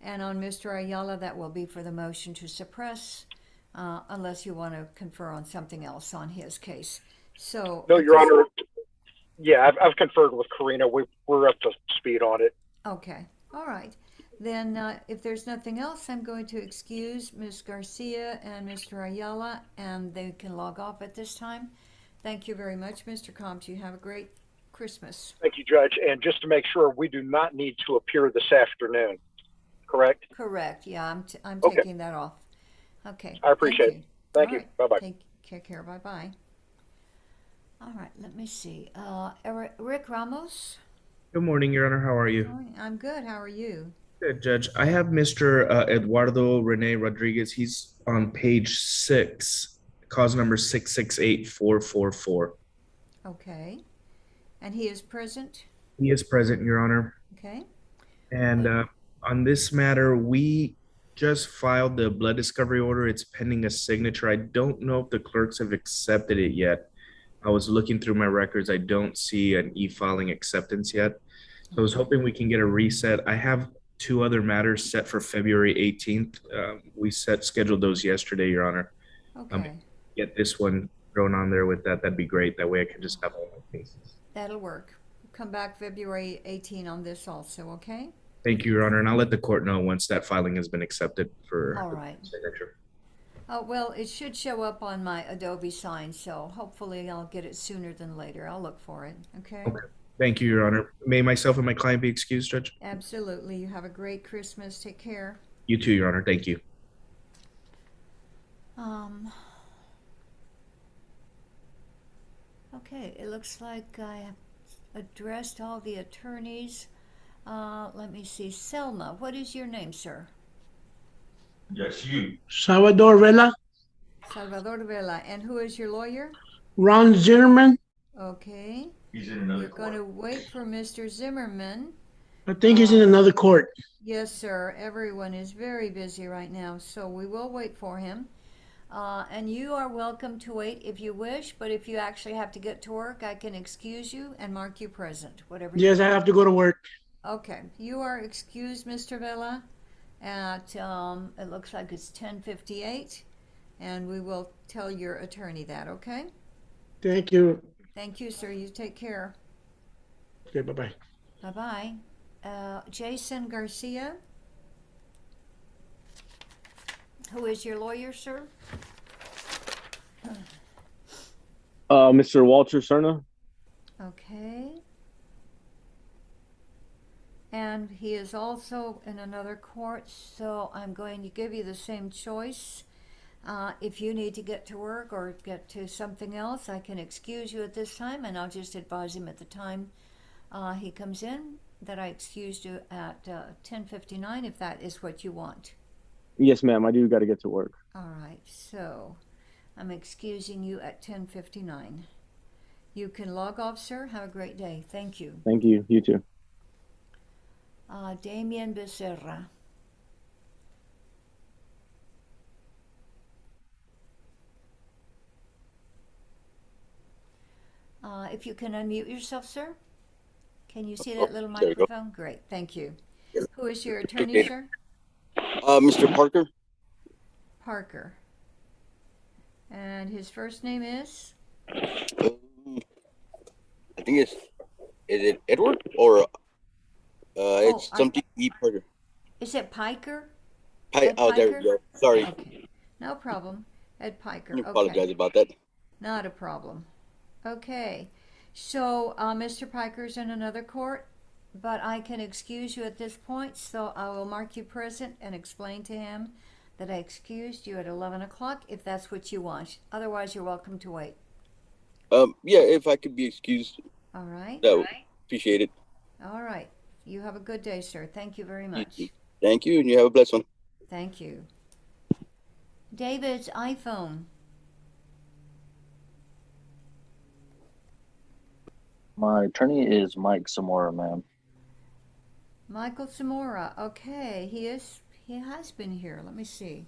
S2: And on Mr. Ayala, that will be for the motion to suppress, unless you want to confer on something else on his case. So
S7: no, Your Honor. Yeah, I've conferred with Karina. We're up to speed on it.
S2: Okay. All right. Then, if there's nothing else, I'm going to excuse Ms. Garcia and Mr. Ayala, and they can log off at this time. Thank you very much, Mr. Combs. You have a great Christmas.
S7: Thank you, Judge. And just to make sure, we do not need to appear this afternoon, correct?
S2: Correct. Yeah, I'm
S7: Okay.
S2: taking that off. Okay.
S7: I appreciate it. Thank
S2: All
S7: you.
S2: right.
S7: Bye-bye.
S2: Take care. Bye-bye. All right, let me see. Rick Ramos?
S6: Good morning, Your Honor. How are you?
S2: Morning. I'm good. How are you?
S6: Good, Judge. I have Mr. Eduardo Rene Rodriguez. He's on page 6, cause number 668444.
S2: Okay. And he is present?
S6: He is present, Your Honor.
S2: Okay.
S6: And on this matter, we just filed the blood discovery order. It's pending a signature. I don't know if the clerks have accepted it yet. I was looking through my records. I don't see an e-filing acceptance yet. So I was hoping we can get a reset. I have 2 other matters set for February 18th. We scheduled those yesterday, Your Honor.
S2: Okay.
S6: Get this one thrown on there with that. That'd be great. That way I can just have all my cases.
S2: That'll work. Come back February 18 on this also, okay?
S6: Thank you, Your Honor. And I'll let the court know once that filing has been accepted for
S2: All right.
S6: signature.
S2: Well, it should show up on my Adobe sign, so hopefully I'll get it sooner than later. I'll look for it, okay?
S6: Thank you, Your Honor. May myself and my client be excused, Judge?
S2: Absolutely. You have a great Christmas. Take care.
S6: You too, Your Honor. Thank you.
S2: Okay, it looks like I have addressed all the attorneys. Let me see. Selma, what is your name, sir?
S8: Yes, you.
S9: Salvador Vela,
S2: Salvador Vela. And who is your lawyer?
S9: Ron Zimmerman.
S2: Okay.
S8: He's in another
S2: We're going to wait for Mr. Zimmerman.
S9: I think he's in another court.
S2: Yes, sir. Everyone is very busy right now, so we will wait for him. And you are welcome to wait if you wish, but if you actually have to get to work, I can excuse you and mark you present, whatever.
S9: Yes, I have to go to work.
S2: Okay. You are excused, Mr. Vela, at, it looks like it's 10:58, and we will tell your attorney that, okay?
S9: Thank you.
S2: Thank you, sir. You take care.
S9: Okay, bye-bye.
S2: Bye-bye. Jason Garcia, who is your lawyer, sir?
S10: Mr. Walter Cerna.
S2: Okay. And he is also in another court, so I'm going to give you the same choice. If you need to get to work or get to something else, I can excuse you at this time, and I'll just advise him at the time he comes in that I excused you at 10:59, if that is what you want.
S10: Yes, ma'am. I do got to get to work.
S2: All right, so I'm excusing you at 10:59. You can log off, sir. Have a great day. Thank you.
S10: Thank you. You too.
S2: Damien Becerra. If you can unmute yourself, sir. Can you see that little
S13: there you go.
S2: microphone? Great, thank you. Who is your attorney, sir?
S13: Mr. Parker.
S2: Parker. And his first name is?
S13: I think is it Edward or it's something E. Parker.
S2: Is it Piker?
S13: Oh, there we go. Sorry.
S2: Okay. No problem. Ed Piker.
S13: I apologize about that.
S2: Not a problem. Okay. So, Mr. Piker's in another court, but I can excuse you at this point, so I will mark you present and explain to him that I excused you at 11 o'clock if that's what you want. Otherwise, you're welcome to wait.
S13: Yeah, if I could be excused.
S2: All right.
S13: That would appreciate it.
S2: All right. You have a good day, sir. Thank you very much.
S13: Thank you, and you have a blessed one.
S2: Thank you. David's iPhone.
S14: My attorney is Mike Zamora, ma'am.
S2: Michael Zamora. Okay, he has been here. Let me see.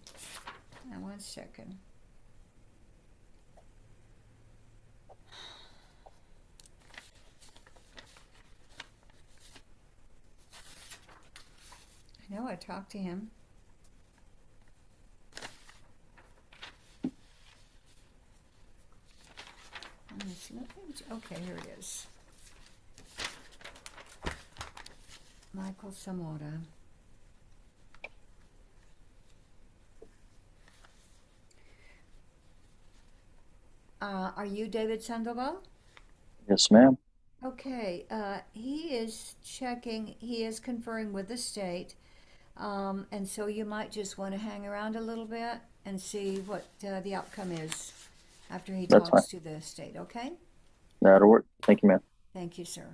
S2: Now, 1 second. I know I talked to him. Okay, here it is. Michael Zamora. Are you David Sandoval?
S14: Yes, ma'am.
S2: Okay, he is checking, he is conferring with the state, and so you might just want to hang around a little bit and see what the outcome is after he
S14: That's
S2: talks
S14: fine.
S2: to the state, okay?
S14: That'll work. Thank you, ma'am.
S2: Thank you, sir.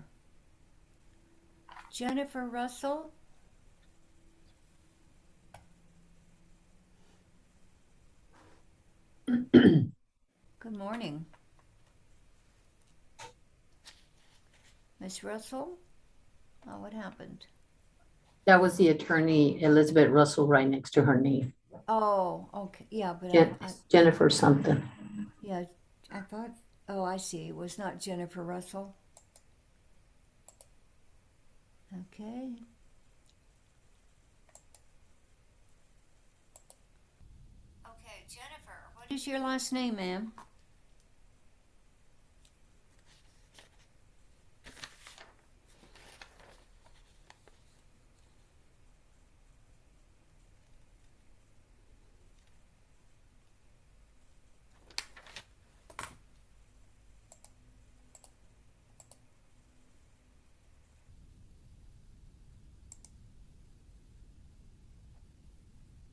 S2: Jennifer Russell? Good morning. Miss Russell? Oh, what happened?
S15: That was the attorney, Elizabeth Russell, right next to her name.
S2: Oh, okay, yeah, but
S15: Jennifer something.
S2: yeah, I thought, oh, I see, it was not Jennifer Russell. Okay. Okay, Jennifer, what is your last name, ma'am?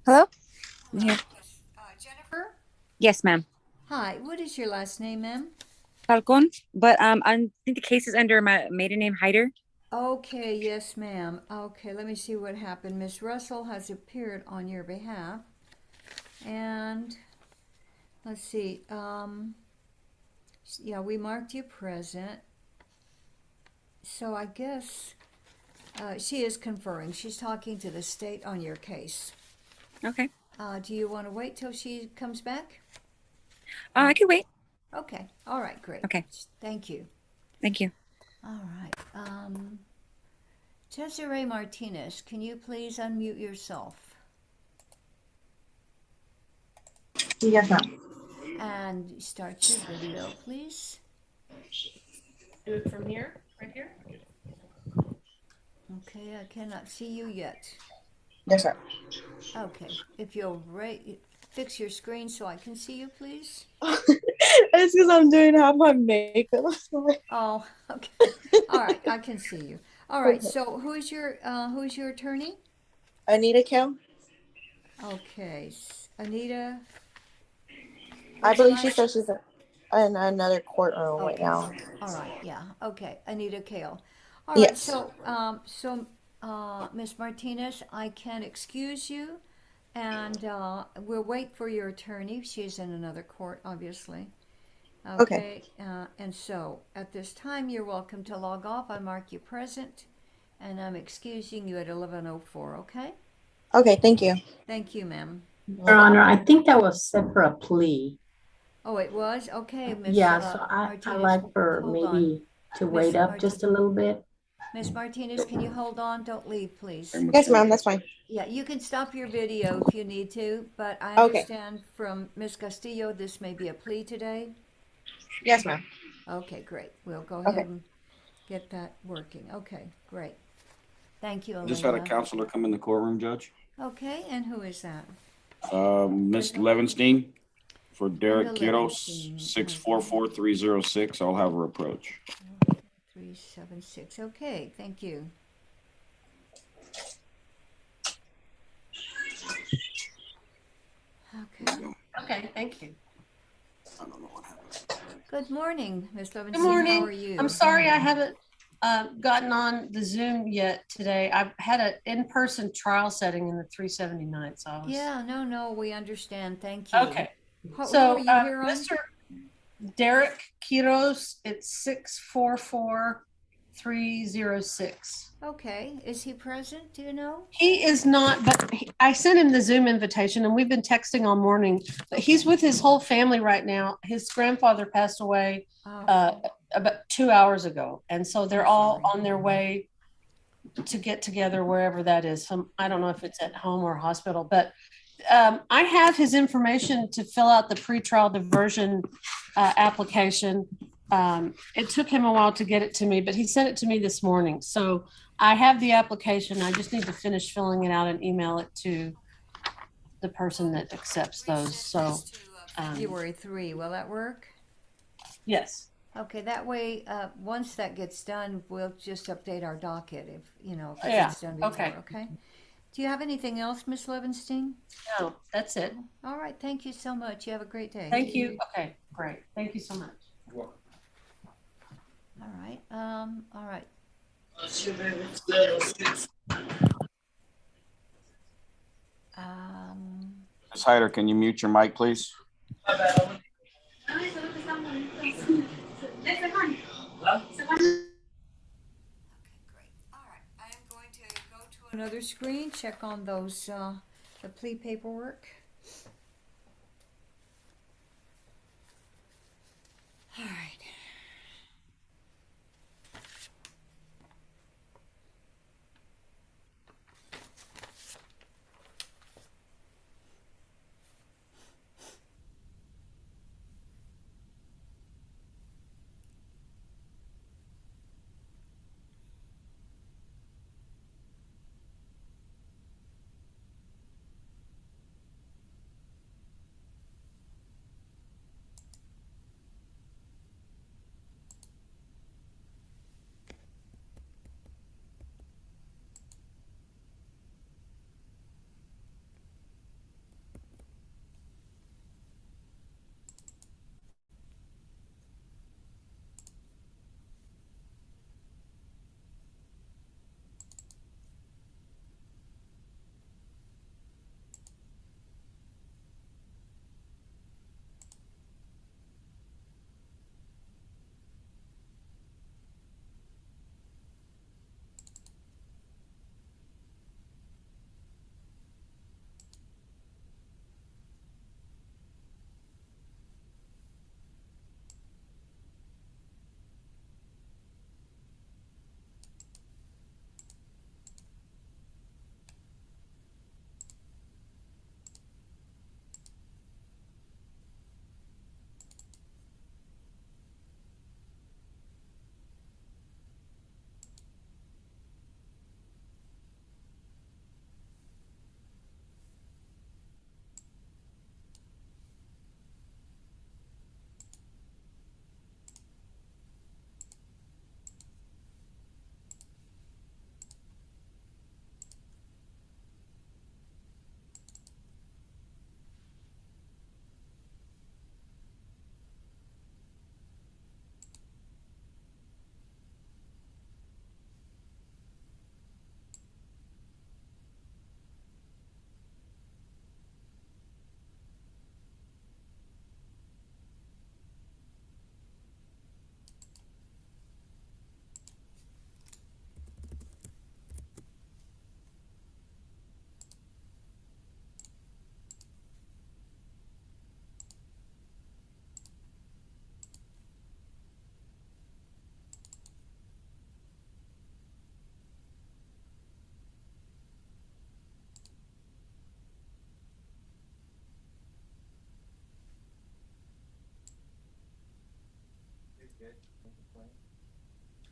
S16: Hello? I'm here.
S2: Jennifer?
S16: Yes, ma'am.
S2: Hi, what is your last name, ma'am?
S16: Falcon, but I think the case is under my maiden name, Hyder.
S2: Okay, yes, ma'am. Okay, let me see what happened. Miss Russell has appeared on your behalf. And let's see. Yeah, we marked you present. So I guess she is conferring. She's talking to the state on your case.
S16: Okay.
S2: Do you want to wait till she comes back?
S16: I can wait.
S2: Okay. All right, great.
S16: Okay.
S2: Thank you.
S16: Thank you.
S2: All right. Desiree Martinez, can you please unmute yourself?
S17: Yes, ma'am.
S2: And start your video, please.
S17: Do it from here, right here?
S2: Okay, I cannot see you yet.
S17: Yes, sir.
S2: Okay, if you'll fix your screen so I can see you, please.
S17: It's because I'm doing half my makeup.
S2: Oh, okay. All right, I can see you. All right, so who's your attorney?
S17: Anita Kim.
S2: Okay, Anita.
S17: I believe she says she's in another courtroom right
S2: Okay.
S17: now.
S2: All right, yeah. Okay, Anita Kale. All right,
S17: Yes.
S2: so Miss Martinez, I can excuse you, and we'll wait for your attorney. She's in another court, obviously. Okay. And so at this time, you're welcome to log off. I mark you present, and I'm excusing you at 11:04. Okay.
S17: Okay, thank you.
S2: Thank you, ma'am.
S15: Your Honor, I think that was set for a plea.
S2: Oh, it was? Okay, Miss
S15: Yeah, so I
S2: Martinez,
S15: like for
S2: hold
S15: maybe to
S2: Miss
S15: wait up just a little bit.
S2: Miss Martinez, can you hold on? Don't leave, please.
S17: Yes, ma'am, that's fine.
S2: Yeah, you can stop your video if you need to, but I
S17: Okay.
S2: understand from Miss Castillo, this may be a plea today.
S17: Yes, ma'am.
S2: Okay, great. We'll go
S17: Okay.
S2: ahead and get that working. Okay, great. Thank you,
S19: I just had a
S2: Elena.
S19: counselor come in the courtroom, Judge.
S2: Okay, and who is that?
S19: Miss Levenstein for Derek
S2: Linda
S19: Quiros,
S2: Levenstein.
S19: 644306. I'll have her approach.
S2: 376. Okay, thank you. Okay.
S20: Okay, thank you.
S19: I don't know what happened.
S2: Good morning, Miss Levenstein.
S20: Good morning.
S2: How are you?
S20: I'm sorry I haven't gotten on the Zoom yet today. I've had an in-person trial setting in the 379th, so I was...
S2: Yeah, no, we understand. Thank you.
S20: Okay.
S2: Who
S20: So,
S2: are you here on?
S20: Mr. Derek Quiros, it's 644306.
S2: Okay, is he present? Do you know?
S20: He is not, but I sent him the Zoom invitation and we've been texting all morning. But he's with his whole family right now. His grandfather passed away about 2 hours ago. And so they're all on their way to get together wherever that is. I don't know if it's at home or hospital, but I have his information to fill out the pretrial diversion application. It took him a while to get it to me, but he sent it to me this morning. So I have the application. I just need to finish filling it out and email it to the person that accepts those. So
S2: February 3, will that work?
S20: Yes.
S2: Okay, that way, once that gets done, we'll just update our docket if, you know, if it
S20: Yeah,
S2: gets done before,
S20: okay.
S2: okay? Do you have anything else, Miss Levenstein?
S20: No, that's it.
S2: All right, thank you so much. You have a great day.
S20: Thank you. Okay, great. Thank you so much.
S2: All right, all right.
S19: Ms. Hyder, can you mute your mic, please?
S2: Another screen, check on those, the plea paperwork. All right.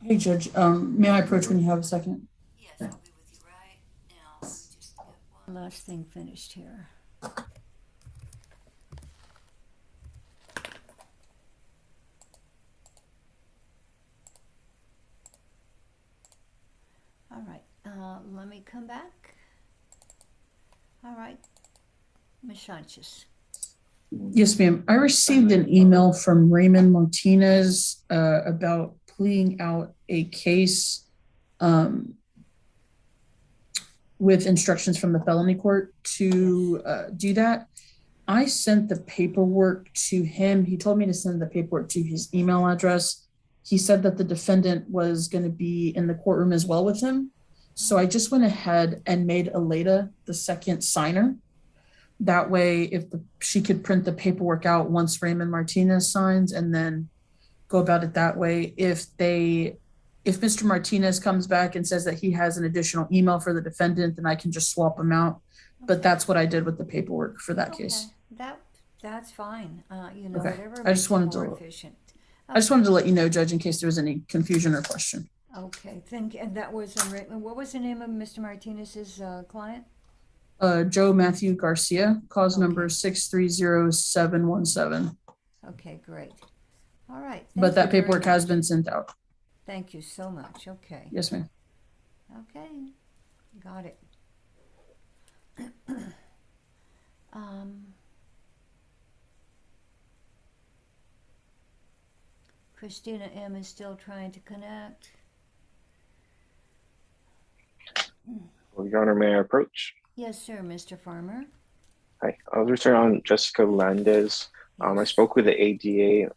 S18: Hey, Judge, may I approach when you have a second?
S2: Yes, I'll be with you right now. Let me just get one last thing finished here. All right, let me come back. All right, Ms. Sanchez.
S18: Yes, ma'am. I received an email from Raymond Martinez about pleading out a case with instructions from the felony court to do that. I sent the paperwork to him. He told me to send the paperwork to his email address. He said that the defendant was going to be in the courtroom as well with him. So I just went ahead and made Aleda the second signer. That way, if she could print the paperwork out once Raymond Martinez signs and then go about it that way. If Mr. Martinez comes back and says that he has an additional email for the defendant, then I can just swap them out. But that's what I did with the paperwork for that case.
S2: That's fine. You know,
S18: Okay.
S2: whatever
S18: I just
S2: makes it
S18: wanted
S2: more
S18: to
S2: efficient.
S18: I just wanted to let you know, Judge, in case there was any confusion or question.
S2: Okay, thank you. And that was what was the name of Mr. Martinez's client?
S18: Joe Matthew Garcia, cause number 630717.
S2: Okay, great. All right.
S18: But that
S2: you very
S18: paperwork has
S2: much.
S18: been sent out.
S2: Thank you so much. Okay.
S18: Yes, ma'am.
S2: Okay. Got it. um, Christina M. is still trying to connect.
S4: Well, Your Honor, may I approach?
S2: Yes, sir, Mr. Farmer.
S4: Hi, I was returning on Jessica Landez. I spoke with the ADA.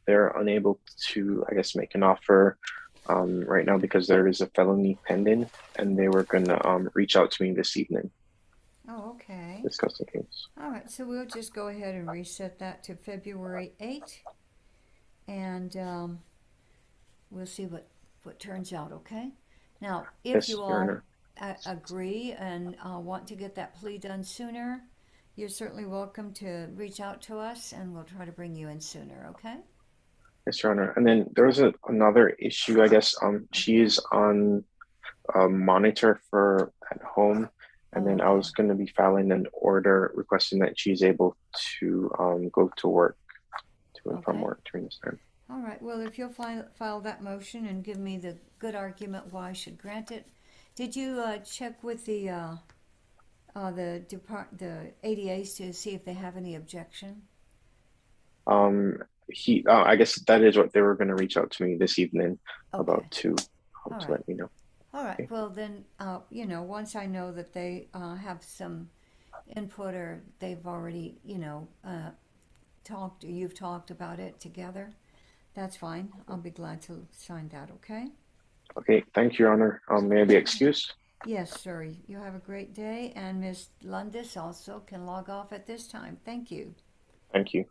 S4: They're unable to, I guess, make an offer right now because there is a felony pending, and they were going to reach out to me this evening.
S2: Oh, okay.
S4: Discuss the case.
S2: All right, so we'll just go ahead and reset that to February 8th, and we'll see what turns out, okay? Now, if
S4: Yes,
S2: you
S4: Your
S2: all
S4: Honor.
S2: agree and want to get that plea done sooner, you're certainly welcome to reach out to us, and we'll try to bring you in sooner, okay?
S4: Yes, Your Honor. And then there was another issue, I guess. She is on a monitor for at home, and then I was going to be filing an order requesting that she's able to go to work, to and from work during this time.
S2: All right, well, if you'll file that motion and give me the good argument why I should grant it. Did you check with the ADAs to see if they have any objection?
S4: I guess that is what they were going to reach out to me this evening about to
S2: All right.
S4: let me know.
S2: All right,
S4: Okay.
S2: well then, once I know that they have some input or they've already, talked or you've talked about it together, that's fine. I'll be glad to sign that, okay?
S4: Okay, thank you, Your Honor. May I be excused?
S2: Yes, sir. You have a great day, and Ms. Lundis also can log off at this time. Thank you.
S4: Thank you.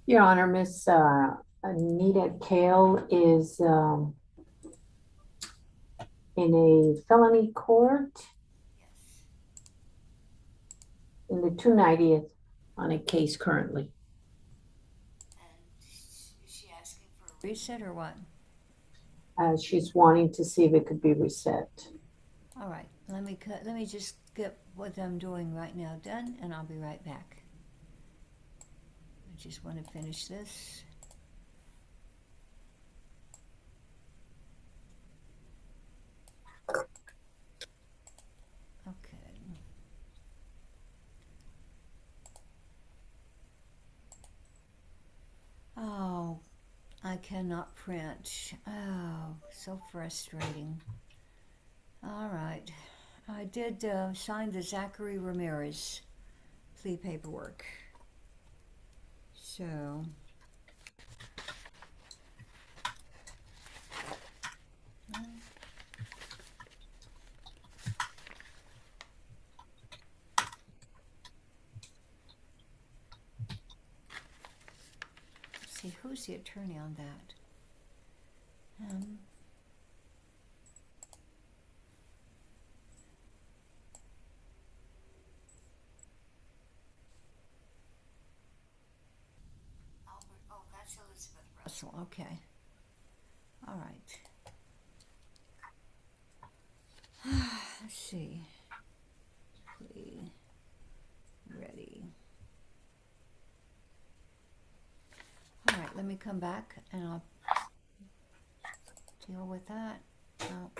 S15: Your Honor, Miss Anita Kale is in a felony court in the 290th on a case currently.
S2: Is she asking for a reset or what?
S15: She's wanting to see if it could be reset.
S2: All right, let me just get what I'm doing right now done, and I'll be right back. I just want to finish this. Okay. Oh, I cannot print. Oh, so frustrating. All right. I did sign the Zachary Ramirez plea paperwork. So, let's see, who's the attorney on that? Um, oh, that's Elizabeth Russell. Okay. All right. Let's see. Plea ready. All right, let me come back and I'll deal with that. Oh.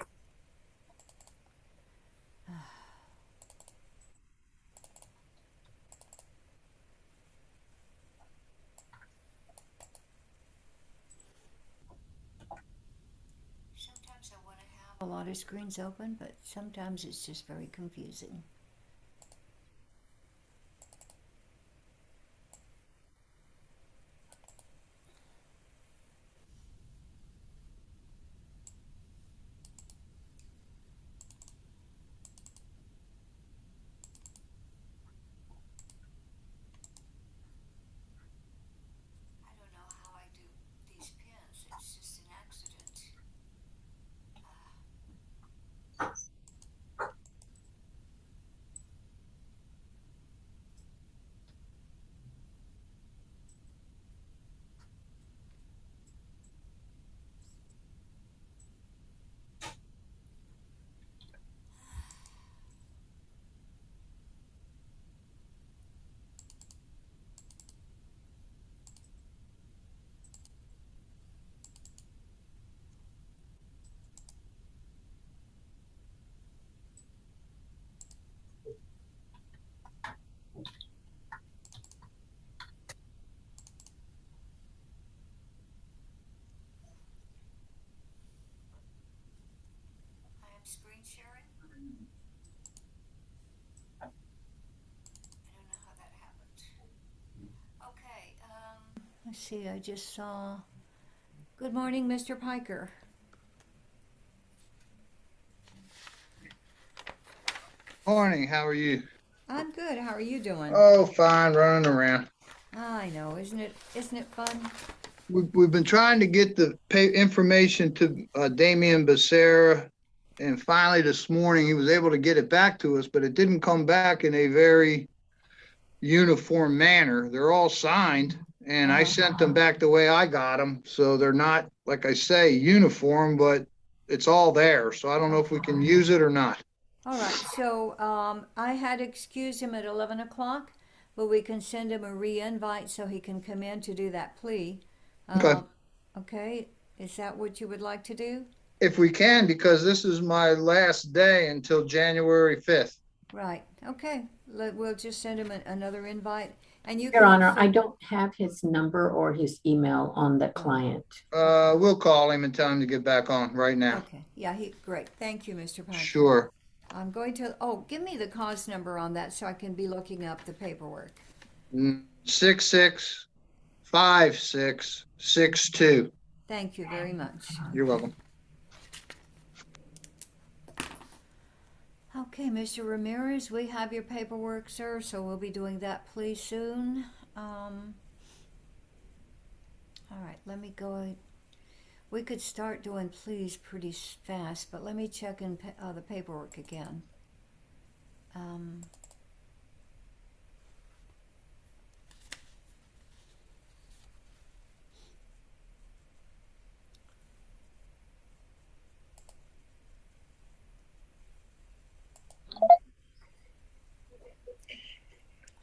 S2: Sometimes I want to have a lot of screens open, but sometimes it's just very confusing. I don't know how I do these pins. It's just an accident. I am screen sharing. I don't know how that happened. Okay, let's see, I just saw. Good morning, Mr. Piker.
S11: Morning, how are you?
S2: I'm good. How are you doing?
S11: Oh, fine, running around.
S2: I know, isn't it fun?
S11: We've been trying to get the information to Damien Becerra, and finally this morning he was able to get it back to us, but it didn't come back in a very uniform manner. They're all signed, and I sent them back the way I got them, so they're not, like I say, uniform, but it's all there. So I don't know if we can use it or not.
S2: All right, so I had excused him at 11 o'clock, but we can send him a re-invite so he can come in to do that plea.
S11: Okay.
S2: Okay, is that what you would like to do?
S11: If we can, because this is my last day until January 5th.
S2: Right, okay. We'll just send him another invite. And you
S15: Your
S2: can
S15: Honor,
S2: also-
S15: I don't have his number or his email on the client.
S11: We'll call him and tell him to get back on right now.
S2: Okay, yeah, great. Thank you, Mr. Piker.
S11: Sure.
S2: I'm going to, give me the cause number on that so I can be looking up the paperwork.
S11: 665662.
S2: Thank you very much.
S11: You're welcome.
S2: Okay, Mr. Ramirez, we have your paperwork, sir, so we'll be doing that plea soon. All right, let me go. We could start doing pleas pretty fast, but let me check in the paperwork again.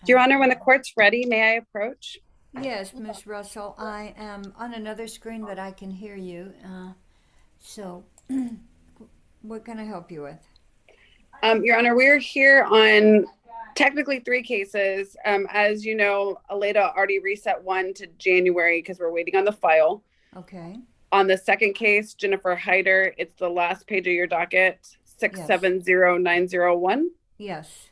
S21: Your Honor, when the court's ready, may I approach?
S2: Yes, Ms. Russell, I am on another screen, but I can hear you. So, what can I help you with?
S21: Your Honor, we're here on technically 3 cases. As you know, Aleda already reset one to January because we're waiting on the file.
S2: Okay.
S21: On the second case, Jennifer Hyder, it's the last page of your docket, 670901.
S2: Yes.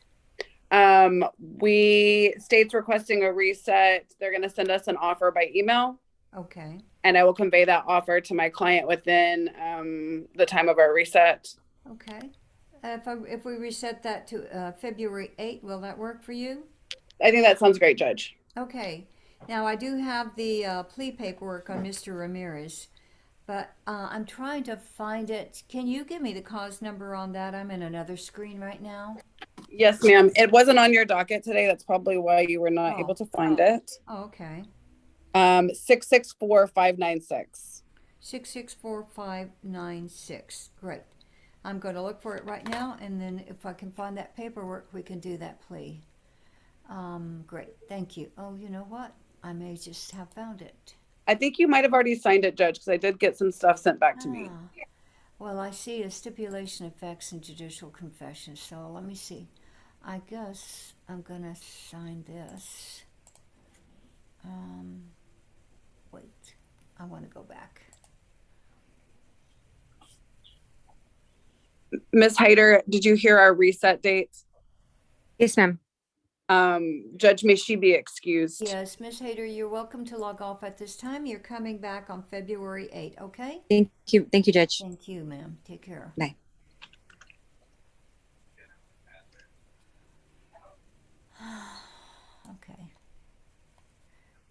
S21: State's requesting a reset. They're going to send us an offer by email.
S2: Okay.
S21: And I will convey that offer to my client within the time of our reset.
S2: Okay. If we reset that to February 8th, will that work for you?
S21: I think that sounds great, Judge.
S2: Okay. Now, I do have the plea paperwork on Mr. Ramirez. but I'm trying to find it. Can you give me the cause number on that? I'm in another screen right now.
S21: Yes, ma'am. It wasn't on your docket today. That's probably why you were not able to find it.
S2: Oh, okay.
S21: 664596.
S2: 664596. Great. I'm going to look for it right now, and then if I can find that paperwork, we can do that plea. Great. Thank you. Oh, you know what? I may just have found it.
S21: I think you might have already signed it, Judge, because I did get some stuff sent back to me.
S2: Well, I see a stipulation of facts and judicial confession, so let me see. I guess I'm going to sign this. Wait, I want to go back.
S21: Ms. Hyder, did you hear our reset dates?
S16: Yes, ma'am.
S21: Judge, may she be excused?
S2: Yes, Ms. Hayter, you're welcome to log off at this time. You're coming back on February 8th, okay?
S16: Thank you, Judge.
S2: Thank you, ma'am. Take care.
S16: Bye.
S2: Okay.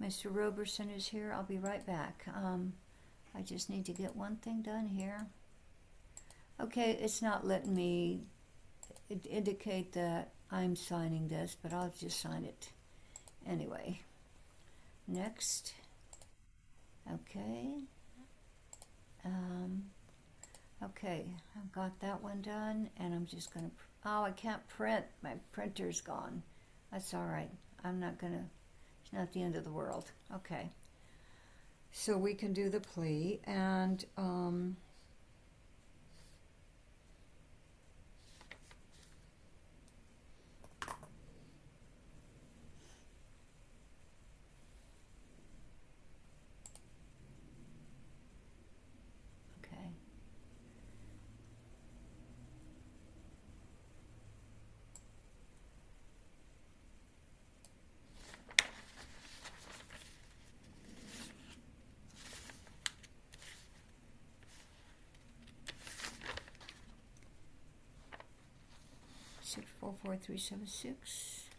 S2: Mr. Roberson is here. I'll be right back. I just need to get one thing done here. Okay, it's not letting me indicate that I'm signing this, but I'll just sign it anyway. Next. Okay. Okay, I've got that one done, and I'm just gonna, oh, I can't print. My printer's gone. That's all right. I'm not gonna, it's not the end of the world. Okay. So we can do the plea, and, okay. Six 44376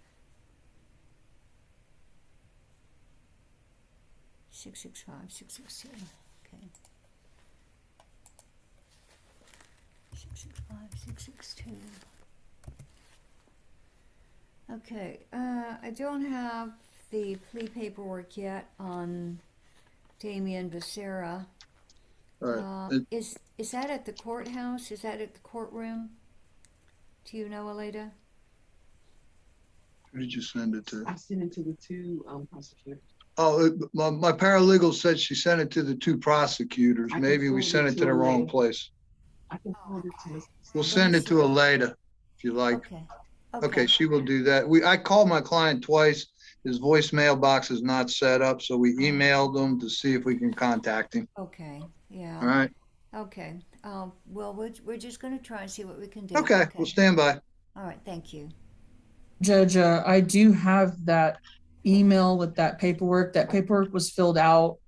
S2: 665 667. Okay. 665 662. Okay. I don't have the plea paperwork yet on Damian Becerra.
S11: All right.
S2: Is that at the courthouse? Is that at the courtroom? Do you know, Aleda?
S11: Who did you send it to?
S3: I sent it to the two prosecutors.
S11: Oh, my paralegal said she sent it to the two prosecutors. Maybe we sent it to the wrong place.
S3: I can forward it to Ms.
S11: We'll send it to Aleda if you like.
S2: Okay.
S11: Okay, she will do that. I called my client twice. His voicemail box is not set up, so we emailed him to see if we can contact him.
S2: Okay. Yeah.
S11: All right.
S2: Okay. Well, we're just going to try and see what we can do.
S11: Okay, we'll stand by.
S2: All right. Thank you.
S18: Judge, I do have that email with that paperwork. That paperwork was filled out,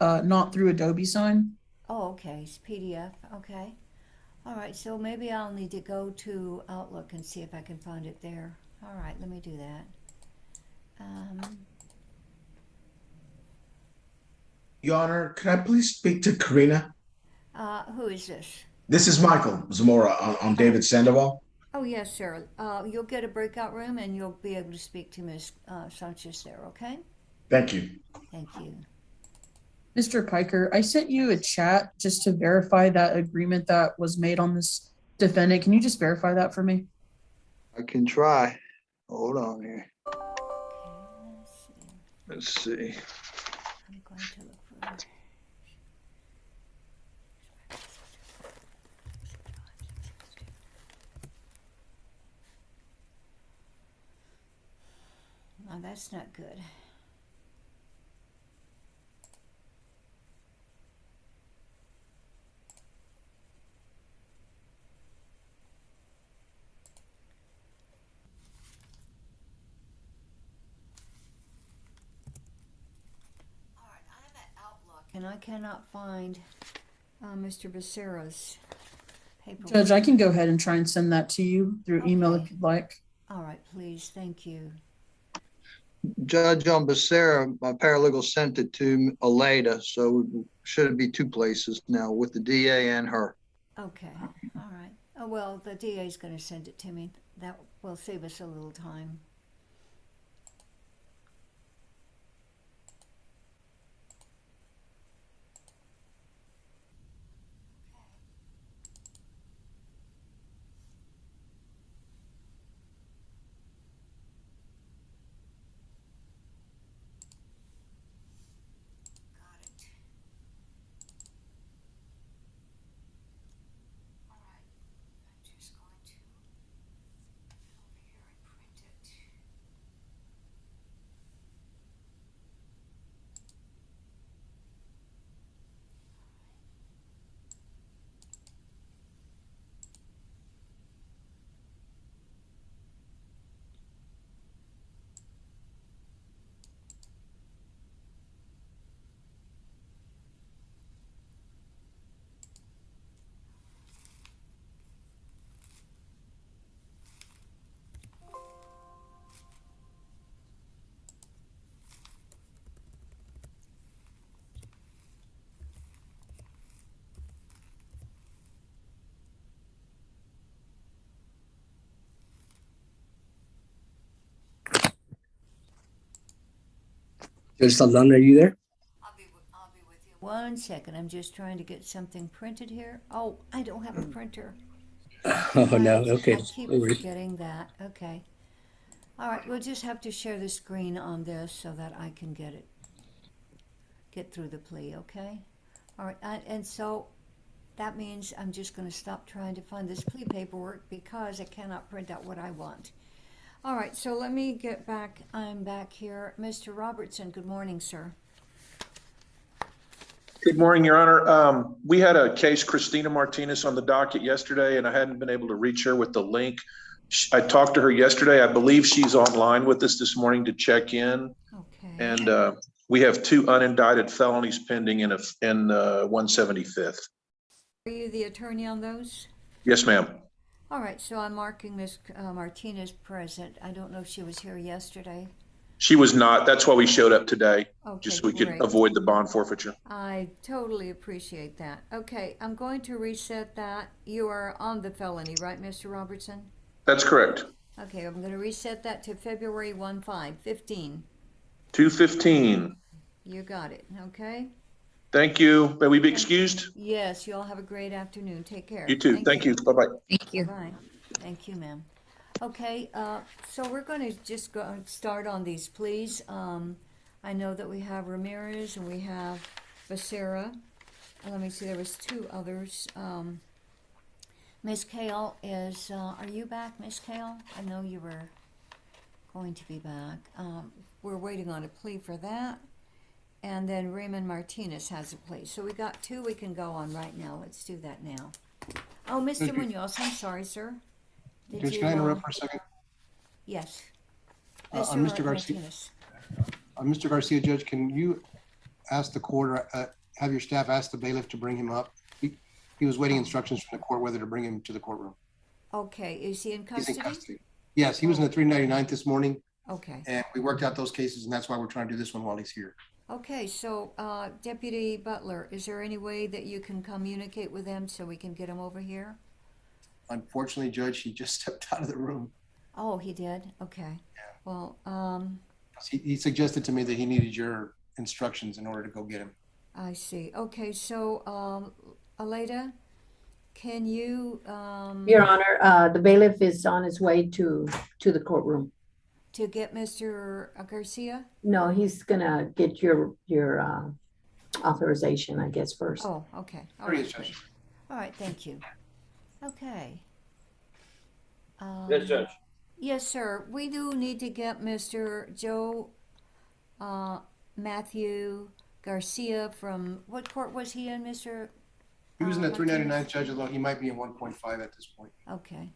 S18: not through Adobe Sign.
S2: Oh, okay. It's PDF. Okay. All right. So maybe I'll need to go to Outlook and see if I can find it there. All right. Let me do that.
S22: Your Honor, could I please speak to Karina?
S2: Who is this?
S22: This is Michael Zamora on David Sandoval.
S2: Oh, yes, sir. You'll get a breakout room and you'll be able to speak to Ms. Sanchez there, okay?
S22: Thank you.
S2: Thank you.
S18: Mr. Piker, I sent you a chat just to verify that agreement that was made on this defendant. Can you just verify that for me?
S11: I can try. Hold on here.
S2: Okay,
S11: Let's see.
S2: I'm going to look for it. Oh, that's not good. All right, I'm at Outlook and I cannot find Mr. Becerra's paperwork.
S18: Judge, I can go ahead and try and send that to you through email if you'd like.
S2: All right, please. Thank you.
S11: Judge on Becerra, my paralegal sent it to Aleda, so should it be two places now with the DA and her.
S2: Okay, all right. Oh, well, the DA is going to send it to me. That will save us a little time.
S1: Judge Saldaña, are you there?
S2: I'll be with you. 1 second. I'm just trying to get something printed here. Oh, I don't have a printer.
S1: Oh, no. Okay.
S2: I keep
S1: No worries.
S2: forgetting that. Okay. All right. We'll just have to share the screen on this so that I can get through the plea. Okay. All right. And so that means I'm just going to stop trying to find this plea paperwork because I cannot print out what I want. All right. So let me get back. I'm back here. Mr. Robertson, good morning, sir.
S12: Good morning, Your Honor. We had a case, Christina Martinez, on the docket yesterday, and I hadn't been able to reach her with the link. I talked to her yesterday. I believe she's online with us this morning to check in.
S2: Okay.
S12: And we have 2 unindicted felonies pending in 175th.
S2: Are you the attorney on those?
S12: Yes, ma'am.
S2: All right. So I'm marking Ms. Martinez present. I don't know if she was here yesterday.
S12: She was not. That's why we showed up today,
S2: Okay,
S12: just so we could
S2: great.
S12: avoid the bond forfeiture.
S2: I totally appreciate that. Okay, I'm going to reset that. You are on the felony, right, Mr. Robertson?
S12: That's correct.
S2: Okay, I'm going to reset that to February 15.
S12: 215.
S2: You got it, okay?
S12: Thank you. May we be excused?
S2: Yes, you all have a great afternoon. Take care.
S12: You too. Thank you. Bye-bye.
S16: Thank you.
S2: Bye. Thank you, ma'am. Okay, so we're going to just go start on these pleas. I know that we have Ramirez and we have Becerra. Let me see, there was 2 others. Ms. Kale is, are you back, Ms. Kale? I know you were going to be back. We're waiting on a plea for that. And then Raymond Martinez has a plea. So we got 2 we can go on right now. Let's do that now. Oh, Mr. Munoz, I'm sorry, sir.
S23: Judge, can I interrupt for a second?
S2: Yes.
S23: Mr. Garcia. Mr. Garcia, Judge, can you ask the court, have your staff ask the bailiff to bring him up? He was waiting instructions from the court whether to bring him to the courtroom.
S2: Okay, is he in
S23: He's
S2: custody?
S23: in custody. Yes, he was in the 399th this morning,
S2: Okay.
S23: and we worked out those cases, and that's why we're trying to do this one while he's here.
S2: Okay, so Deputy Butler, is there any way that you can communicate with them so we can get him over here?
S23: Unfortunately, Judge, he just stepped out of the room.
S2: Oh, he did? Okay. Well,
S23: He suggested to me that he needed your instructions in order to go get him.
S2: I see. Okay, so Aleda, can you
S15: Your Honor, the bailiff is on his way to the courtroom.
S2: to get Mr. Garcia?
S15: No, he's gonna get your authorization, I guess, first.
S2: Oh, okay. All
S23: There he
S2: right,
S23: is, Judge.
S2: great. All right, thank you. Okay.
S8: Yes, Judge.
S2: Yes, sir. We do need to get Mr. Joe Matthew Garcia from, what court was he in, Mr.?
S23: He was in the
S2: Martinez?
S23: 399th, Judge, although he might be in 1.5 at this point.
S2: Okay.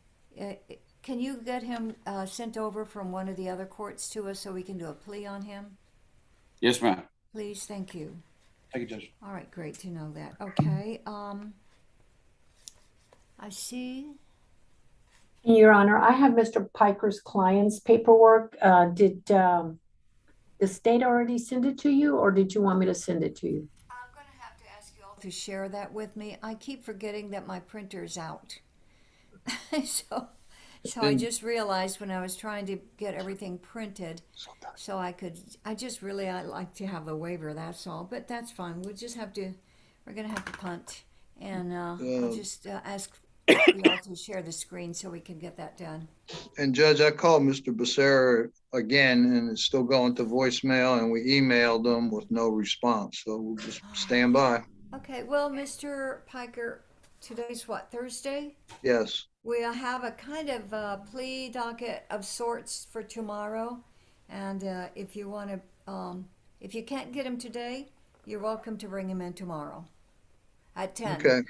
S2: Can you get him sent over from one of the other courts to us so we can do a plea on him?
S19: Yes, ma'am.
S2: Please, thank you.
S23: Thank you, Judge.
S2: All right, great to know that. Okay. I see.
S15: Your Honor, I have Mr. Piker's client's paperwork. Did The state already sent it to you, or did you want me to send it to you?
S2: I'm going to have to ask you all to share that with me. I keep forgetting that my printer's out. so I just realized when I was trying to get everything printed, so I like to have a waiver, that's all. But that's fine. We're going to have to punt. And I'll just ask you all to share the screen so we can get that done.
S11: And Judge, I called Mr. Becerra again and it's still going to voicemail and we emailed them with no response. So we'll just stand by.
S2: Okay, well, Mr. Piker, today's what, Thursday?
S11: Yes.
S2: We'll have a kind of plea docket of sorts for tomorrow. And if you want to, if you can't get him today, you're welcome to bring him in tomorrow at 10.
S11: Okay.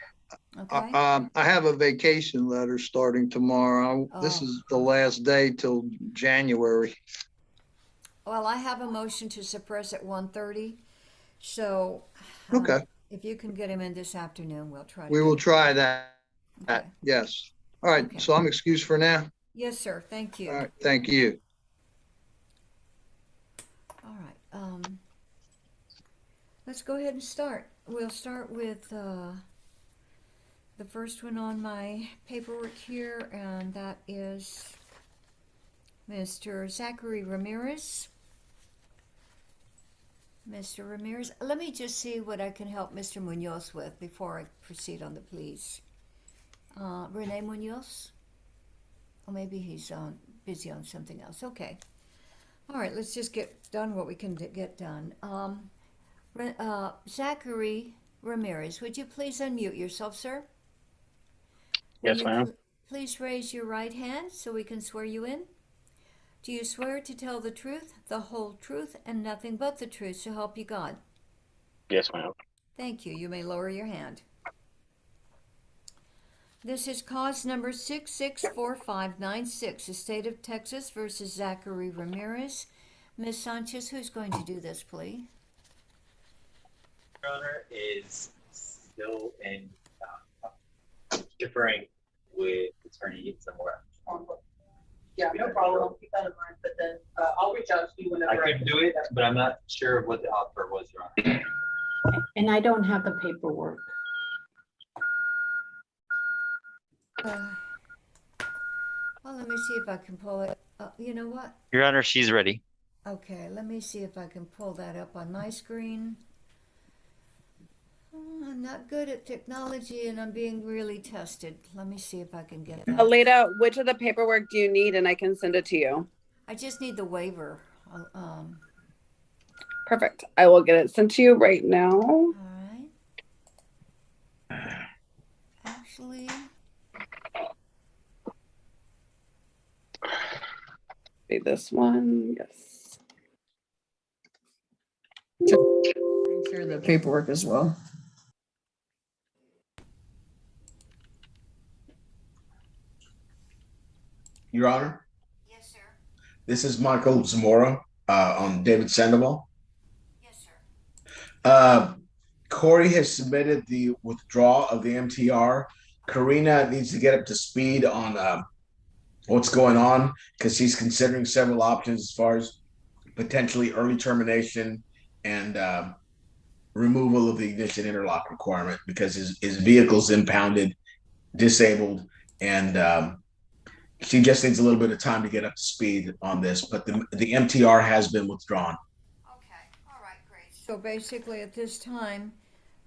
S2: Okay.
S11: I have a vacation letter starting tomorrow. This is the last day till January.
S2: Well, I have a motion to suppress at 1:30. So
S11: Okay.
S2: if you can get him in this afternoon, we'll try to
S11: We will try that. Yes. All right.
S2: Okay.
S11: So I'm excused for now.
S2: Yes, sir. Thank you.
S11: All right. Thank you.
S2: All right. Let's go ahead and start. We'll start with the first one on my paperwork here, and that is Mr. Zachary Ramirez. Mr. Ramirez, let me just see what I can help Mr. Munoz with before I proceed on the pleas. Rene Munoz? Or maybe he's busy on something else. Okay. All right, let's just get done what we can get done. Zachary Ramirez, would you please unmute yourself, sir?
S10: Yes, ma'am.
S2: Please raise your right hand so we can swear you in. Do you swear to tell the truth, the whole truth, and nothing but the truth, so help you God?
S10: Yes, ma'am.
S2: Thank you. You may lower your hand. This is cause number 664596, the state of Texas versus Zachary Ramirez. Ms. Sanchez, who's going to do this plea?
S5: Your Honor, is still in differing with Attorney Zamora.
S15: Yeah, no problem. I'll keep that in mind, but then I'll reach out to you whenever
S5: I could do it, but I'm not sure what the offer was, Your Honor.
S15: And I don't have the paperwork.
S2: Well, let me see if I can pull it. You know what?
S5: Your Honor, she's ready.
S2: Okay, let me see if I can pull that up on my screen. I'm not good at technology and I'm being really tested. Let me see if I can get that.
S21: Aleda, which of the paperwork do you need and I can send it to you?
S2: I just need the waiver.
S21: Perfect. I will get it sent to you right now.
S2: All right. Actually,
S21: be this one. Yes.
S18: Share the paperwork as well.
S23: Your Honor,
S2: yes, sir.
S23: this is Michael Zamora on David Sandoval.
S2: Yes, sir.
S23: Corey has submitted the withdrawal of the MTR. Karina needs to get up to speed on what's going on because she's considering several options as far as potentially early termination and removal of the ignition interlock requirement because his vehicle's impounded, disabled, and she just needs a little bit of time to get up to speed on this. But the MTR has been withdrawn.
S2: Okay. All right, great. So basically at this time,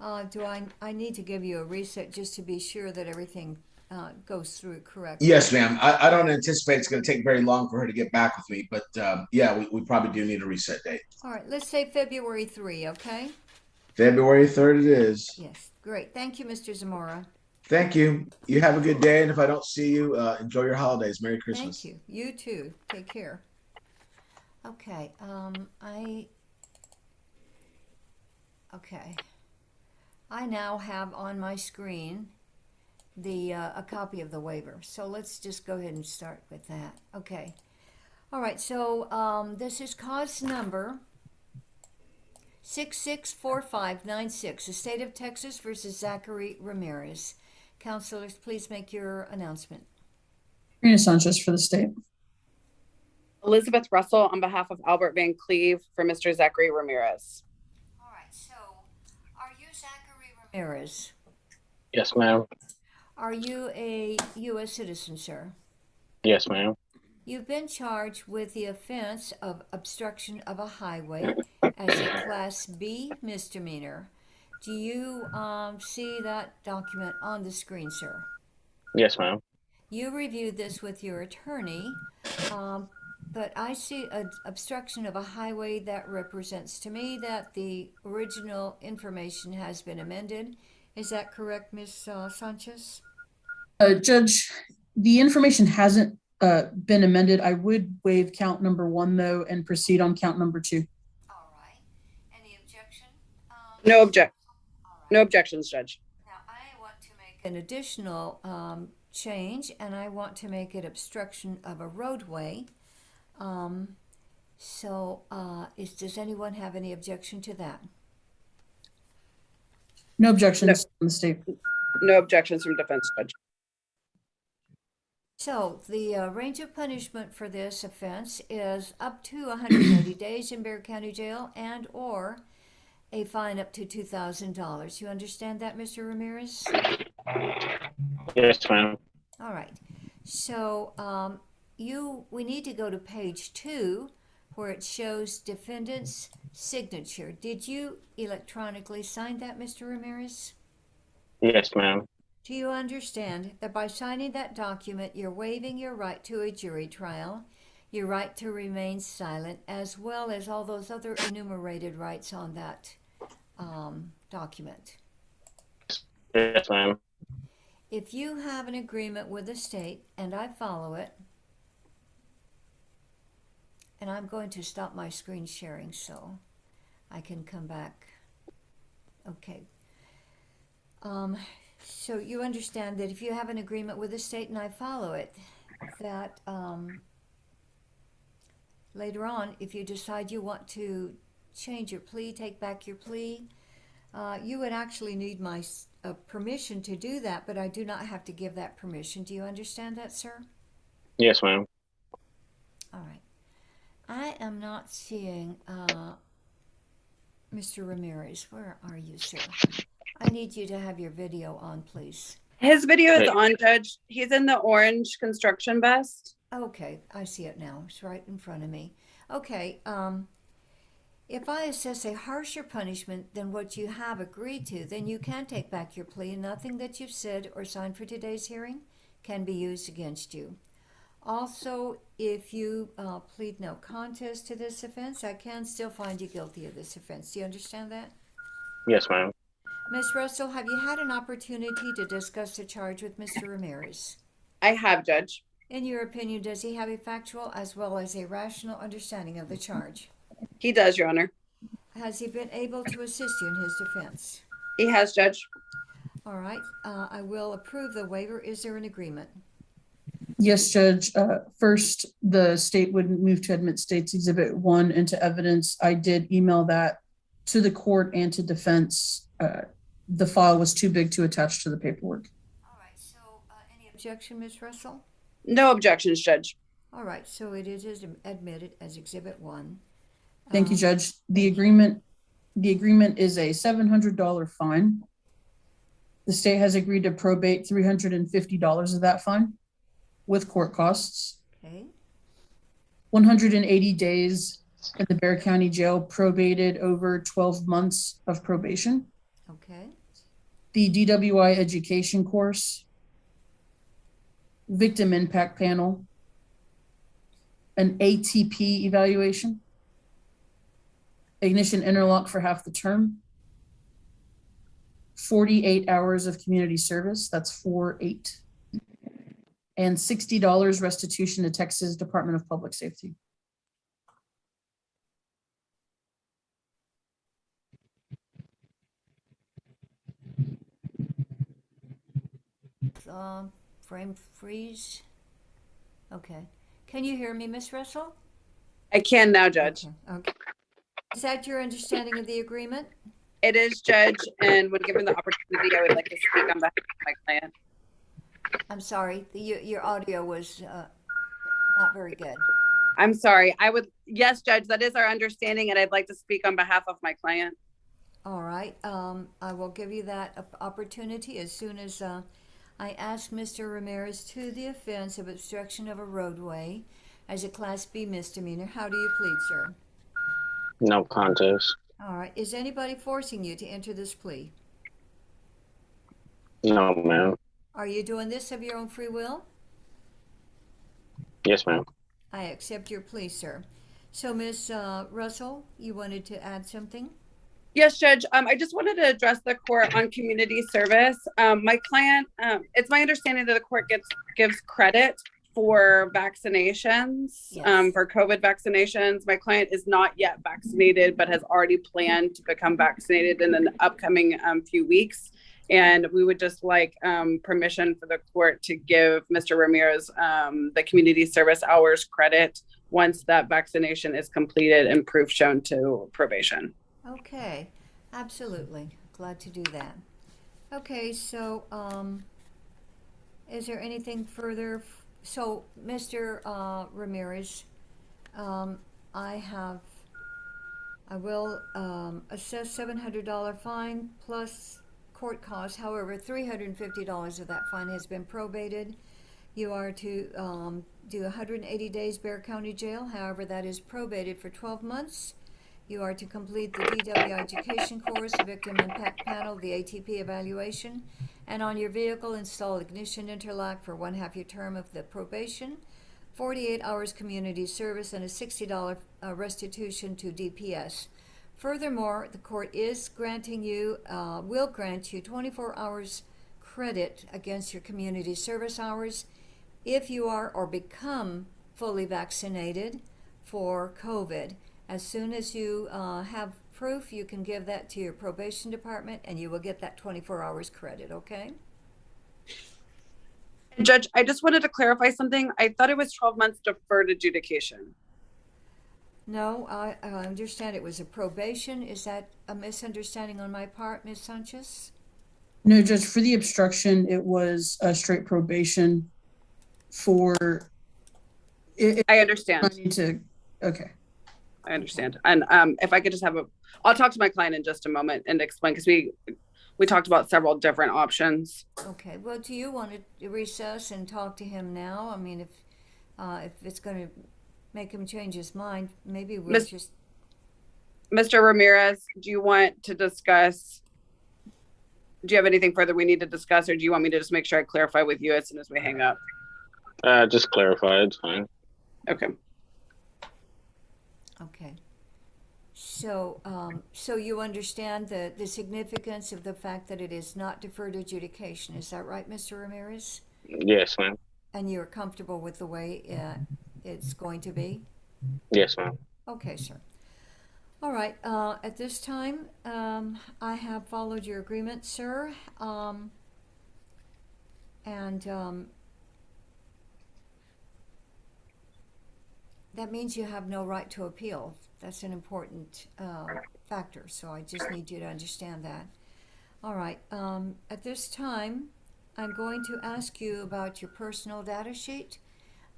S2: I need to give you a reset just to be sure that everything goes through correctly?
S23: Yes, ma'am. I don't anticipate it's going to take very long for her to get back with me, but yeah, we probably do need a reset date.
S2: All right, let's say February 3, okay?
S23: February 3rd it is.
S2: Yes, great. Thank you, Mr. Zamora.
S23: Thank you. You have a good day, and if I don't see you, enjoy your holidays. Merry Christmas.
S2: Thank you. You too. Take care. Okay, I now have on my screen a copy of the waiver. So let's just go ahead and start with that. Okay. All right, so this is cause number 664596, the state of Texas versus Zachary Ramirez. Counselors, please make your announcement.
S18: Karina Sanchez for the state.
S21: Elizabeth Russell on behalf of Albert Van Cleve for Mr. Zachary Ramirez.
S2: All right, so are you Zachary Ramirez?
S10: Yes, ma'am.
S2: Are you a U.S. citizen, sir?
S10: Yes, ma'am.
S2: You've been charged with the offense of obstruction of a highway as a Class B misdemeanor. Do you see that document on the screen, sir?
S10: Yes, ma'am.
S2: You reviewed this with your attorney, but I see an obstruction of a highway that represents to me that the original information has been amended. Is that correct, Ms. Sanchez?
S18: Judge, the information hasn't been amended. I would waive count number 1 though and proceed on count number 2.
S2: All right. Any objection?
S21: No objections, Judge.
S2: Now, I want to make an additional change, and I want to make it obstruction of a roadway. Does anyone have any objection to that?
S18: No objections from the state.
S21: No objections from defense, Judge.
S2: So the range of punishment for this offense is up to 180 days in Bexar County Jail and or a fine up to $2,000. You understand that, Mr. Ramirez?
S10: Yes, ma'am.
S2: All right. So we need to go to page 2 where it shows defendant's signature. Did you electronically sign that, Mr. Ramirez?
S10: Yes, ma'am.
S2: Do you understand that by signing that document, you're waiving your right to a jury trial, your right to remain silent, as well as all those other enumerated rights on that document?
S10: Yes, ma'am.
S2: If you have an agreement with the state and I follow it, and I'm going to stop my screen sharing so I can come back. Okay. So you understand that if you have an agreement with the state and I follow it, that later on, if you decide you want to change your plea, take back your plea, you would actually need my permission to do that, but I do not have to give that permission. Do you understand that, sir?
S10: Yes, ma'am.
S2: All right. I am not seeing Mr. Ramirez. Where are you, sir? I need you to have your video on, please.
S21: His video is on, Judge. He's in the orange construction vest.
S2: Okay, I see it now. It's right in front of me. Okay, if I assess a harsher punishment than what you have agreed to, then you can take back your plea, and nothing that you've said or signed for today's hearing can be used against you. Also, if you plead no contest to this offense, I can still find you guilty of this offense. Do you understand that?
S10: Yes, ma'am.
S2: Ms. Russell, have you had an opportunity to discuss the charge with Mr. Ramirez?
S21: I have, Judge.
S2: In your opinion, does he have a factual as well as a rational understanding of the charge?
S21: He does, Your Honor.
S2: Has he been able to assist you in his defense?
S21: He has, Judge.
S2: All right. I will approve the waiver. Is there an agreement?
S18: Yes, Judge. First, the state would move to admit State's Exhibit 1 into evidence. I did email that to the court and to defense. The file was too big to attach to the paperwork.
S2: All right. So any objection, Ms. Russell?
S21: No objections, Judge.
S2: All right. So it is admitted as Exhibit 1.
S18: Thank you, Judge. The agreement is a $700 fine. The state has agreed to probate $350 of that fine with court costs.
S2: Okay.
S18: 180 days in the Bexar County Jail, probated over 12 months of probation.
S2: Okay.
S18: The DWI education course, victim impact panel, an ATP evaluation, ignition interlock for half the term, 48 hours of community service, that's 4/8, and $60 restitution to Texas Department of Public Safety.
S2: Frame freeze. Okay. Can you hear me, Miss Russell?
S21: I can now, Judge.
S2: Okay. Is that your understanding of the agreement?
S21: It is, Judge, and when given the opportunity, I would like to speak on behalf of my client.
S2: I'm sorry, your audio was not very good.
S21: I'm sorry. Yes, Judge, that is our understanding, and I'd like to speak on behalf of my client.
S2: All right, I will give you that opportunity as soon as I ask Mr. Ramirez to the offense of obstruction of a roadway as a Class B misdemeanor. How do you plead, sir?
S10: No contest.
S2: All right, is anybody forcing you to enter this plea?
S10: No, ma'am.
S2: Are you doing this of your own free will?
S10: Yes, ma'am.
S2: I accept your plea, sir. So, Ms. Russell, you wanted to add something?
S21: Yes, Judge. I just wanted to address the court on community service. My client, it's my understanding that the court gives credit for vaccinations,
S2: Yes.
S21: for COVID vaccinations. My client is not yet vaccinated, but has already planned to become vaccinated in the upcoming few weeks. And we would just like permission for the court to give Mr. Ramirez the community service hours credit once that vaccination is completed and proof shown to probation.
S2: Okay, absolutely. Glad to do that. Okay, so is there anything further? So, Mr. Ramirez, I will assess $700 fine plus court costs. However, $350 of that fine has been probated. You are to do 180 days Bexar County Jail. However, that is probated for 12 months. You are to complete the DW education course, victim impact panel, the ATP evaluation, and on your vehicle install ignition interlock for 1/2 your term of the probation, 48 hours community service, and a $60 restitution to DPS. Furthermore, the court is granting you, will grant you 24 hours credit against your community service hours if you are or become fully vaccinated for COVID. As soon as you have proof, you can give that to your probation department and you will get that 24 hours credit, okay?
S21: Judge, I just wanted to clarify something. I thought it was 12 months deferred adjudication.
S2: No, I understand it was a probation. Is that a misunderstanding on my part, Ms. Sanchez?
S18: No, Judge, for the obstruction, it was a straight probation for.
S21: I understand.
S18: I need to, okay.
S21: I understand. And if I could just I'll talk to my client in just a moment and explain, because we talked about several different options.
S2: Okay, well, do you want to recess and talk to him now? I mean, if it's going to make him change his mind, maybe we'll just...
S21: Mr. Ramirez, do you want to discuss, do you have anything further we need to discuss, or do you want me to just make sure I clarify with you as soon as we hang up?
S10: Just clarify, it's fine.
S21: Okay.
S2: Okay. So, so you understand the significance of the fact that it is not deferred adjudication. Is that right, Mr. Ramirez?
S10: Yes, ma'am.
S2: And you're comfortable with the way it's going to be?
S10: Yes, ma'am.
S2: Okay, sir. All right. At this time, I have followed your agreement, sir. That means you have no right to appeal. That's an important factor, so I just need you to understand that. All right, at this time, I'm going to ask you about your personal data sheet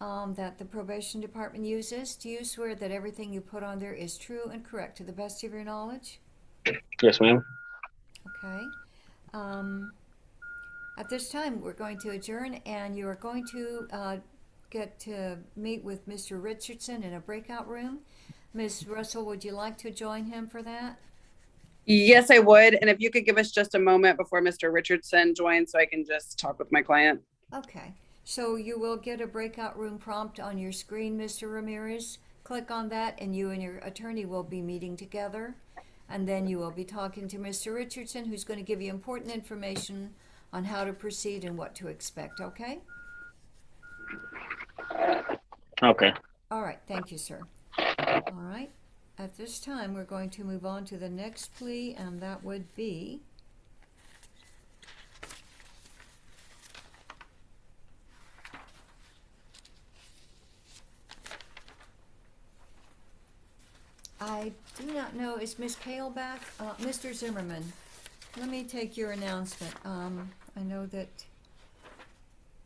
S2: that the probation department uses. Do you swear that everything you put on there is true and correct to the best of your knowledge?
S10: Yes, ma'am.
S2: Okay. At this time, we're going to adjourn, and you are going to get to meet with Mr. Richardson in a breakout room. Ms. Russell, would you like to join him for that?
S21: Yes, I would. And if you could give us just a moment before Mr. Richardson joins so I can just talk with my client.
S2: Okay. So you will get a breakout room prompt on your screen, Mr. Ramirez. Click on that, and you and your attorney will be meeting together. And then you will be talking to Mr. Richardson, who's going to give you important information on how to proceed and what to expect, okay?
S10: Okay.
S2: All right. Thank you, sir. All right. At this time, we're going to move on to the next plea, and that would be I do not know, is Ms. Kale back? Mr. Zimmerman, let me take your announcement. I know that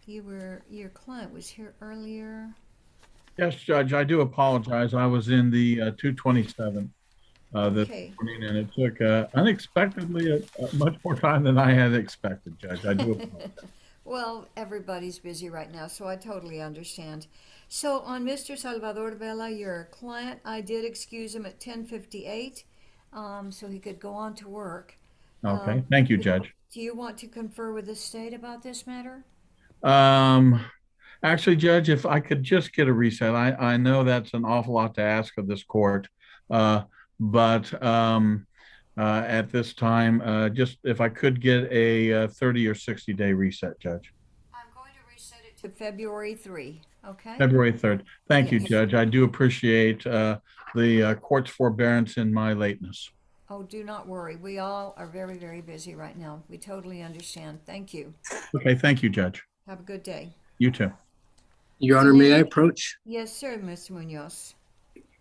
S2: your client was here earlier.
S6: Yes, Judge, I do apologize. I was in the 227 this
S2: Okay.
S6: morning, and it took unexpectedly much more time than I had expected, Judge. I do apologize.
S2: Well, everybody's busy right now, so I totally understand. So on Mr. Salvador Vela, your client, I did excuse him at 10:58, so he could go on to work.
S6: Okay, thank you, Judge.
S2: Do you want to confer with the state about this matter?
S6: Actually, Judge, if I could just get a reset, I know that's an awful lot to ask of this court, but at this time, just if I could get a 30 or 60-day reset, Judge.
S2: I'm going to reset it to February 3, okay?
S6: February 3rd. Thank you,
S2: Yes.
S6: Judge. I do appreciate the court's forbearance in my lateness.
S2: Oh, do not worry. We all are very, very busy right now. We totally understand. Thank you.
S6: Okay, thank you, Judge.
S2: Have a good day.
S6: You too.
S1: Your Honor, may I approach?
S2: Yes, sir, Mr. Munoz.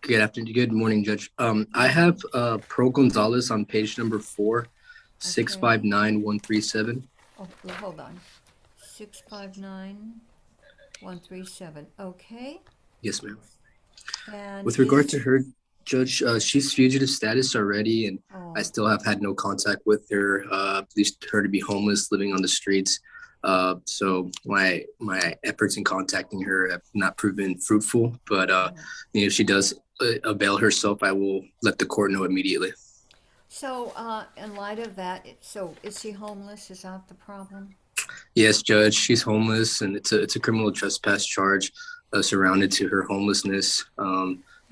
S1: Good afternoon. Good morning, Judge. I have Pro Gonzalez on page number 4, 659137.
S2: Oh, hold on. 659137. Okay.
S1: Yes, ma'am.
S2: And
S1: With regard to her, Judge, she's fugitive status already, and I still have had no contact with her. At least her to be homeless, living on the streets. So my efforts in contacting her have not proven fruitful. But if she does avail herself, I will let the court know immediately.
S2: So, in light of that, so is she homeless? Is that the problem?
S1: Yes, Judge, she's homeless, and it's a criminal trespass charge surrounded to her homelessness.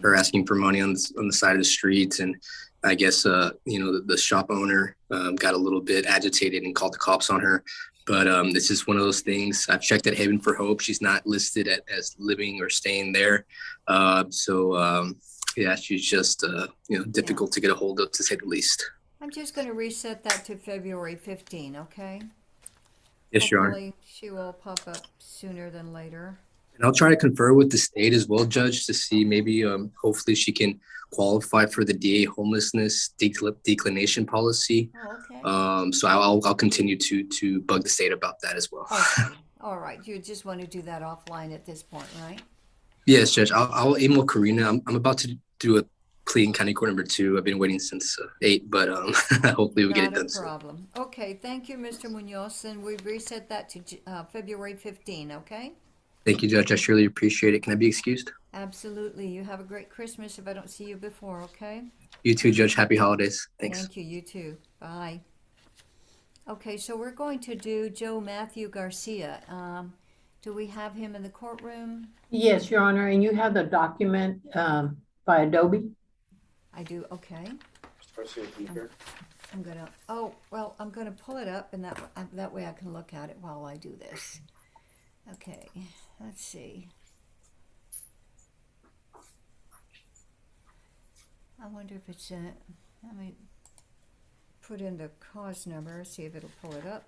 S1: Her asking for money on the side of the street, and I guess the shop owner got a little bit agitated and called the cops on her. But it's just one of those things. I've checked at Haven for Hope. She's not listed as living or staying there. Yeah, she's just difficult to get a hold of, to say the least.
S2: I'm just going to reset that to February 15, okay?
S1: Yes, Your Honor.
S2: Hopefully she will pop up sooner than later.
S1: And I'll try to confer with the state as well, Judge, to see maybe hopefully she can qualify for the DA homelessness declination policy.
S2: Oh, okay.
S1: So I'll continue to bug the state about that as well.
S2: Okay. All right. You just want to do that offline at this point, right?
S1: Yes, Judge. I'll email Karina. I'm about to do a plea in County Court number 2. I've been waiting since 8, but hopefully we get it done soon.
S2: Not a problem. Okay. Thank you, Mr. Munoz. And we've reset that to February 15, okay?
S1: Thank you, Judge. I surely appreciate it. Can I be excused?
S2: Absolutely. You have a great Christmas if I don't see you before, okay?
S1: You too, Judge. Happy holidays. Thanks.
S2: Thank you. You too. Bye. Okay, so we're going to do Joe Matthew Garcia. Do we have him in the courtroom?
S15: Yes, Your Honor, and you have the document by Adobe?
S2: I do, okay. I'm gonna pull it up, and that way I can look at it while I do this. Okay, let's see. I wonder if it's in it. Let me put in the cause number, see if it'll pull it up.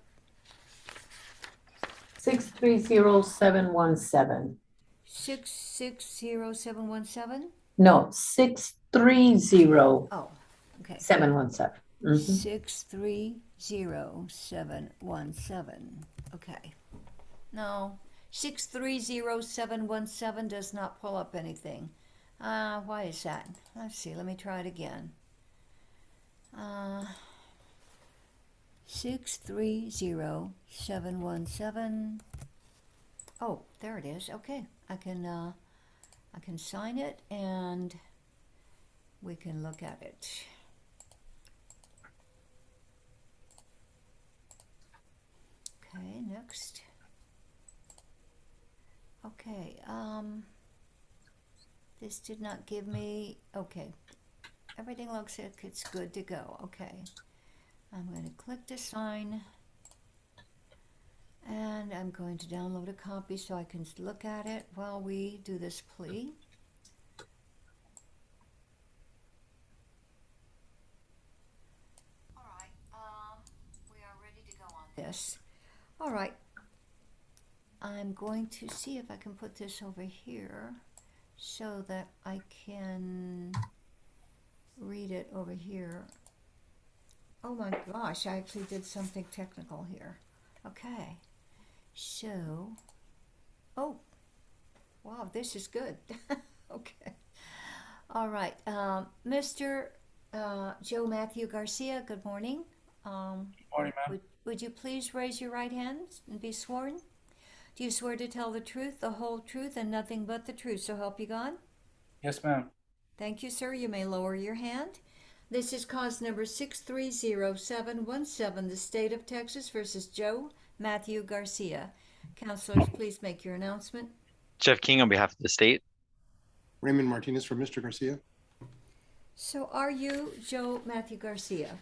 S15: 630717.
S2: 660717?
S15: No, 630.
S2: Oh, okay.
S15: 717.
S2: 630717. Okay. No, 630717 does not pull up anything. Why is that? Let's see, let me try it again. 630717. Oh, there it is. Okay, I can sign it and we can look at it. Okay, next. Okay, this did not give me, okay. Everything looks like it's good to go. Okay. I'm going to click to sign. And I'm going to download a copy so I can look at it while we do this plea. All right, we are ready to go on this. All right, I'm going to see if I can put this over here so that I can read it over here. Oh my gosh, I actually did something technical here. Okay. So, oh, Wow, this is good. Okay. All right. Mr. Joe Matthew Garcia, good morning.
S7: Morning, ma'am.
S2: Would you please raise your right hand and be sworn? Do you swear to tell the truth, the whole truth, and nothing but the truth, so help you God?
S7: Yes, ma'am.
S2: Thank you, sir. You may lower your hand. This is cause number 630717, the state of Texas versus Joe Matthew Garcia. Counselors, please make your announcement.
S5: Jeff King on behalf of the state.
S23: Raymond Martinez for Mr. Garcia.
S2: So are you Joe Matthew Garcia?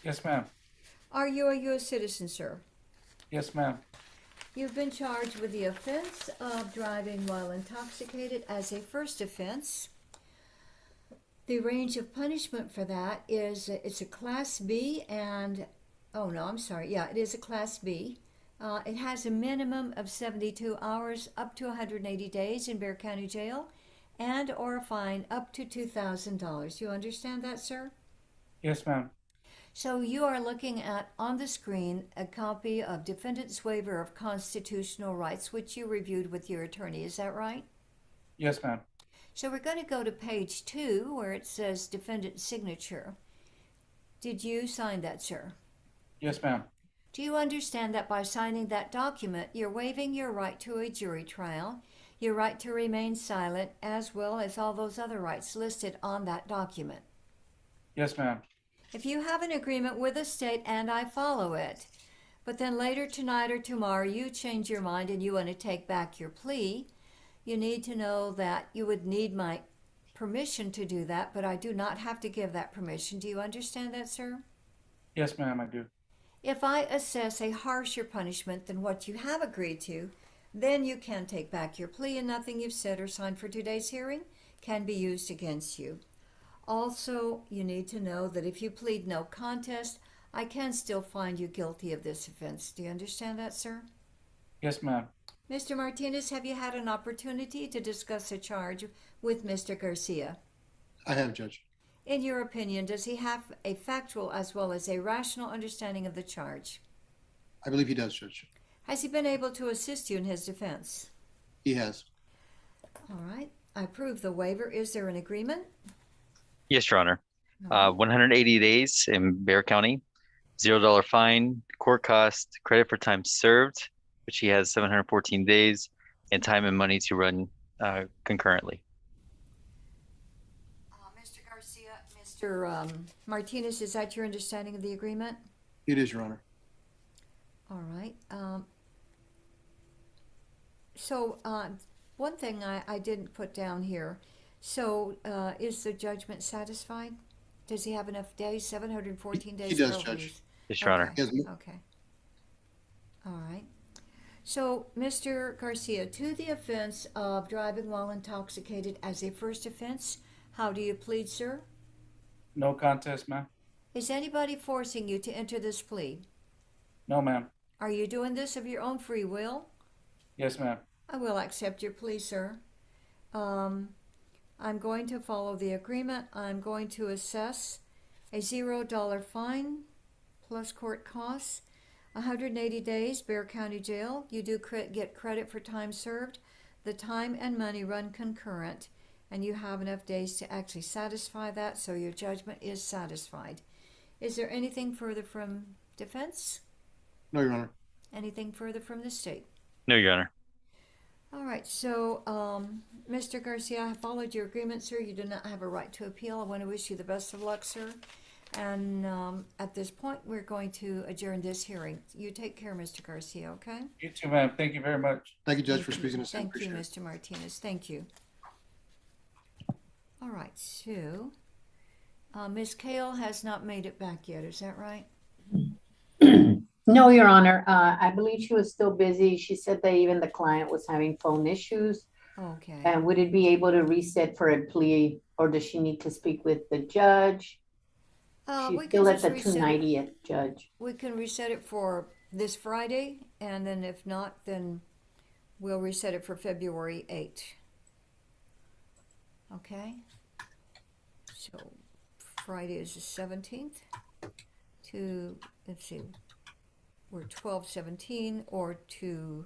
S7: Yes, ma'am.
S2: Are you a U.S. citizen, sir?
S7: Yes, ma'am.
S2: You've been charged with the offense of driving while intoxicated as a first offense. The range of punishment for that is, it's a Class B and, oh no, I'm sorry, yeah, it is a Class B. It has a minimum of 72 hours up to 180 days in Bexar County Jail and or a fine up to $2,000. You understand that, sir?
S7: Yes, ma'am.
S2: So you are looking at on the screen a copy of Defendant's Waiver of Constitutional Rights, which you reviewed with your attorney. Is that right?
S7: Yes, ma'am.
S2: So we're going to go to page 2 where it says Defendant's Signature. Did you sign that, sir?
S7: Yes, ma'am.
S2: Do you understand that by signing that document, you're waiving your right to a jury trial, your right to remain silent, as well as all those other rights listed on that document?
S7: Yes, ma'am.
S2: If you have an agreement with the state and I follow it, but then later tonight or tomorrow you change your mind and you want to take back your plea, you need to know that you would need my permission to do that, but I do not have to give that permission. Do you understand that, sir?
S7: Yes, ma'am, I do.
S2: If I assess a harsher punishment than what you have agreed to, then you can take back your plea and nothing you've said or signed for today's hearing can be used against you. Also, you need to know that if you plead no contest, I can still find you guilty of this offense. Do you understand that, sir?
S7: Yes, ma'am.
S2: Mr. Martinez, have you had an opportunity to discuss a charge with Mr. Garcia?
S23: I have, Judge.
S2: In your opinion, does he have a factual as well as a rational understanding of the charge?
S23: I believe he does, Judge.
S2: Has he been able to assist you in his defense?
S23: He has.
S2: All right. I approve the waiver. Is there an agreement?
S5: Yes, Your Honor. 180 days in Bexar County, $0 fine, court cost, credit for time served, which he has 714 days, and time and money to run concurrently.
S2: Mr. Garcia, Mr. Martinez, is that your understanding of the agreement?
S23: It is, Your Honor.
S2: All right. One thing I didn't put down here. So, is the judgment satisfied? Does he have enough days, 714 days?
S23: He does, Judge.
S5: Yes, Your Honor.
S2: Okay. All right. So, Mr. Garcia, to the offense of driving while intoxicated as a first offense, how do you plead, sir?
S7: No contest, ma'am.
S2: Is anybody forcing you to enter this plea?
S7: No, ma'am.
S2: Are you doing this of your own free will?
S7: Yes, ma'am.
S2: I will accept your plea, sir. I'm going to follow the agreement. I'm going to assess a $0 fine plus court costs, 180 days, Bexar County Jail. You do get credit for time served. The time and money run concurrent, and you have enough days to actually satisfy that, so your judgment is satisfied. Is there anything further from defense?
S23: No, Your Honor.
S2: Anything further from the state?
S5: No, Your Honor.
S2: All right, so Mr. Garcia, I followed your agreement, sir. You do not have a right to appeal. I want to wish you the best of luck, sir. And at this point, we're going to adjourn this hearing. You take care, Mr. Garcia, okay?
S7: You too, ma'am. Thank you very much.
S23: Thank you, Judge, for speaking us in.
S2: Thank you,
S23: Appreciate it.
S2: Mr. Martinez. Thank you. All right, so Ms. Kale has not made it back yet. Is that right?
S15: No, Your Honor. I believe she was still busy. She said that even the client was having phone issues.
S2: Okay.
S15: And would it be able to reset for a plea, or does she need to speak with the judge? She's
S2: We
S15: still
S2: can
S15: at the
S2: just reset it.
S15: 290th, Judge.
S2: We can reset it for this Friday, and then if not, then we'll reset it for February 8th. Okay? So Friday is the 17th to, let's see, we're 12/17 or 2/8.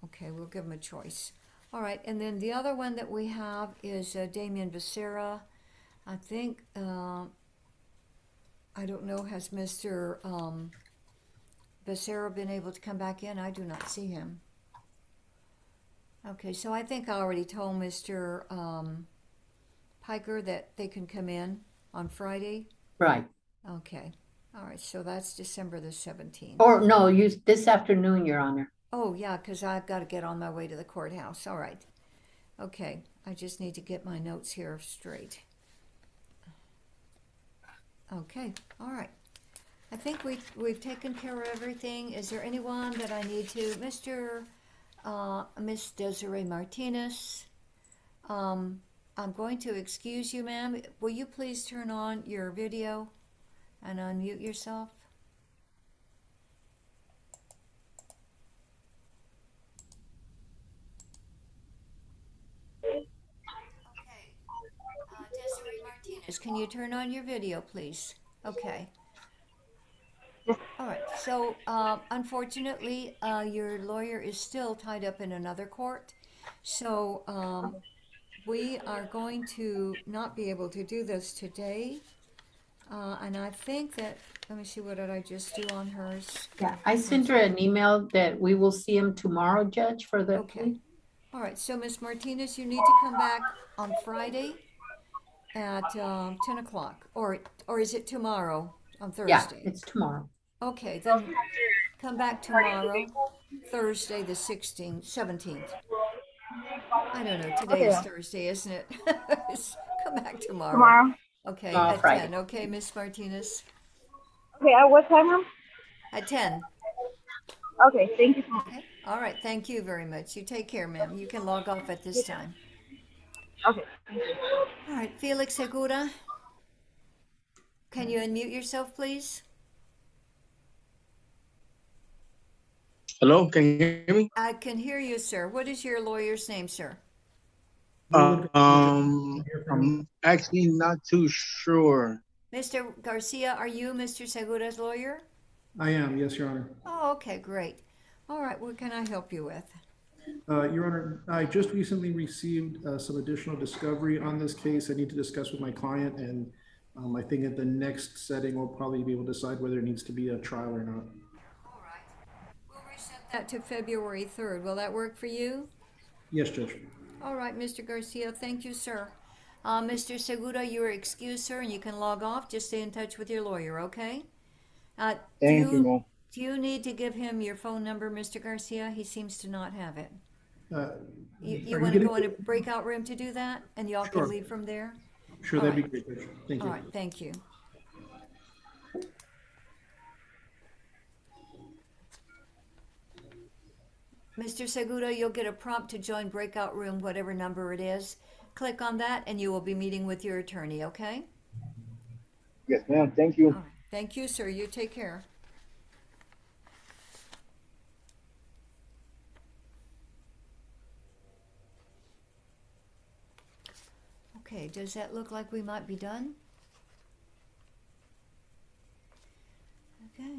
S2: Okay, we'll give him a choice. All right, and then the other one that we have is Damien Becerra. I think, I don't know, has Mr. Becerra been able to come back in? I do not see him. Okay, so I think I already told Mr. Piker that they can come in on Friday.
S15: Right.
S2: Okay, all right, so that's December the 17th.
S15: Or no, this afternoon, Your Honor.
S2: Oh, yeah, because I've got to get on my way to the courthouse. All right. Okay, I just need to get my notes here straight. Okay, all right. I think we've taken care of everything. Is there anyone that I need to, Miss Desiree Martinez? I'm going to excuse you, ma'am. Will you please turn on your video and unmute yourself? Desiree Martinez, can you turn on your video, please? Okay. All right, so unfortunately, your lawyer is still tied up in another court. So we are going to not be able to do this today. And I think that, let me see, what did I just do on hers?
S15: Yeah, I sent her an email that we will see him tomorrow, Judge, for the
S2: Okay. All right, so Ms. Martinez, you need to come back on Friday at 10 o'clock, or is it tomorrow on Thursday?
S15: Yeah, it's tomorrow.
S2: Okay, then come back tomorrow, Thursday the 17th. I don't know, today is Thursday, isn't it? Come back tomorrow. Okay, at
S15: Friday.
S2: 10, okay, Miss Martinez?
S17: Okay, at what time, ma'am?
S2: At 10.
S17: Okay, thank you so much.
S2: Okay, all right, thank you very much. You take care, ma'am. You can log off at this time.
S17: Okay, thank you.
S2: All right, Felix Segura, can you unmute yourself, please?
S9: Hello, can you hear me?
S2: I can hear you, sir. What is your lawyer's name, sir?
S9: I'm actually not too sure.
S2: Mr. Garcia, are you Mr. Segura's lawyer?
S13: I am, yes, Your Honor.
S2: Oh, okay, great. All right, what can I help you with?
S13: Your Honor, I just recently received some additional discovery on this case I need to discuss with my client, and I think at the next setting, we'll probably be able to decide whether it needs to be a trial or not.
S2: All right. We'll reset that to February 3rd. Will that work for you?
S13: Yes, Judge.
S2: All right, Mr. Garcia, thank you, sir. Mr. Segura, you are excused, sir, and you can log off. Just stay in touch with your lawyer, okay?
S9: Thank you, ma'am.
S2: Do you need to give him your phone number, Mr. Garcia? He seems to not have it. You want to go in a breakout room to do that, and y'all
S13: Sure.
S2: can leave from there?
S13: Sure,
S2: All
S13: that'd
S2: right.
S13: be great, Judge. Thank
S2: All
S13: you.
S2: right, thank you. Mr. Segura, you'll get a prompt to join breakout room, whatever number it is. Click on that, and you will be meeting with your attorney, okay?
S9: Yes, ma'am. Thank you.
S2: All right. Thank you, sir. You take care. Okay, does that look like we might be done? Okay.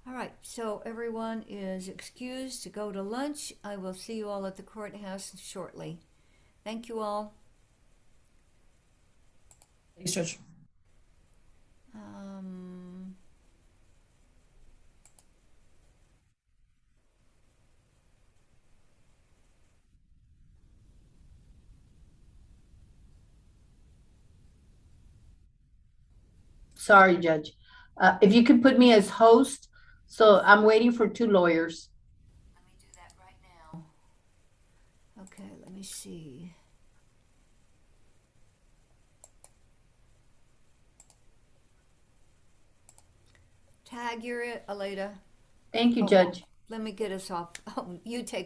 S2: All right, so everyone is excused to go to lunch. I will see you all at the courthouse shortly. Thank you all.
S18: Thanks, Judge.
S15: Sorry, Judge. If you could put me as host, so I'm waiting for two lawyers.
S2: Let me do that right now. Okay, let me see. Tag, you're it, Aleda.
S15: Thank you, Judge.
S2: Let me get us off. Oh, you take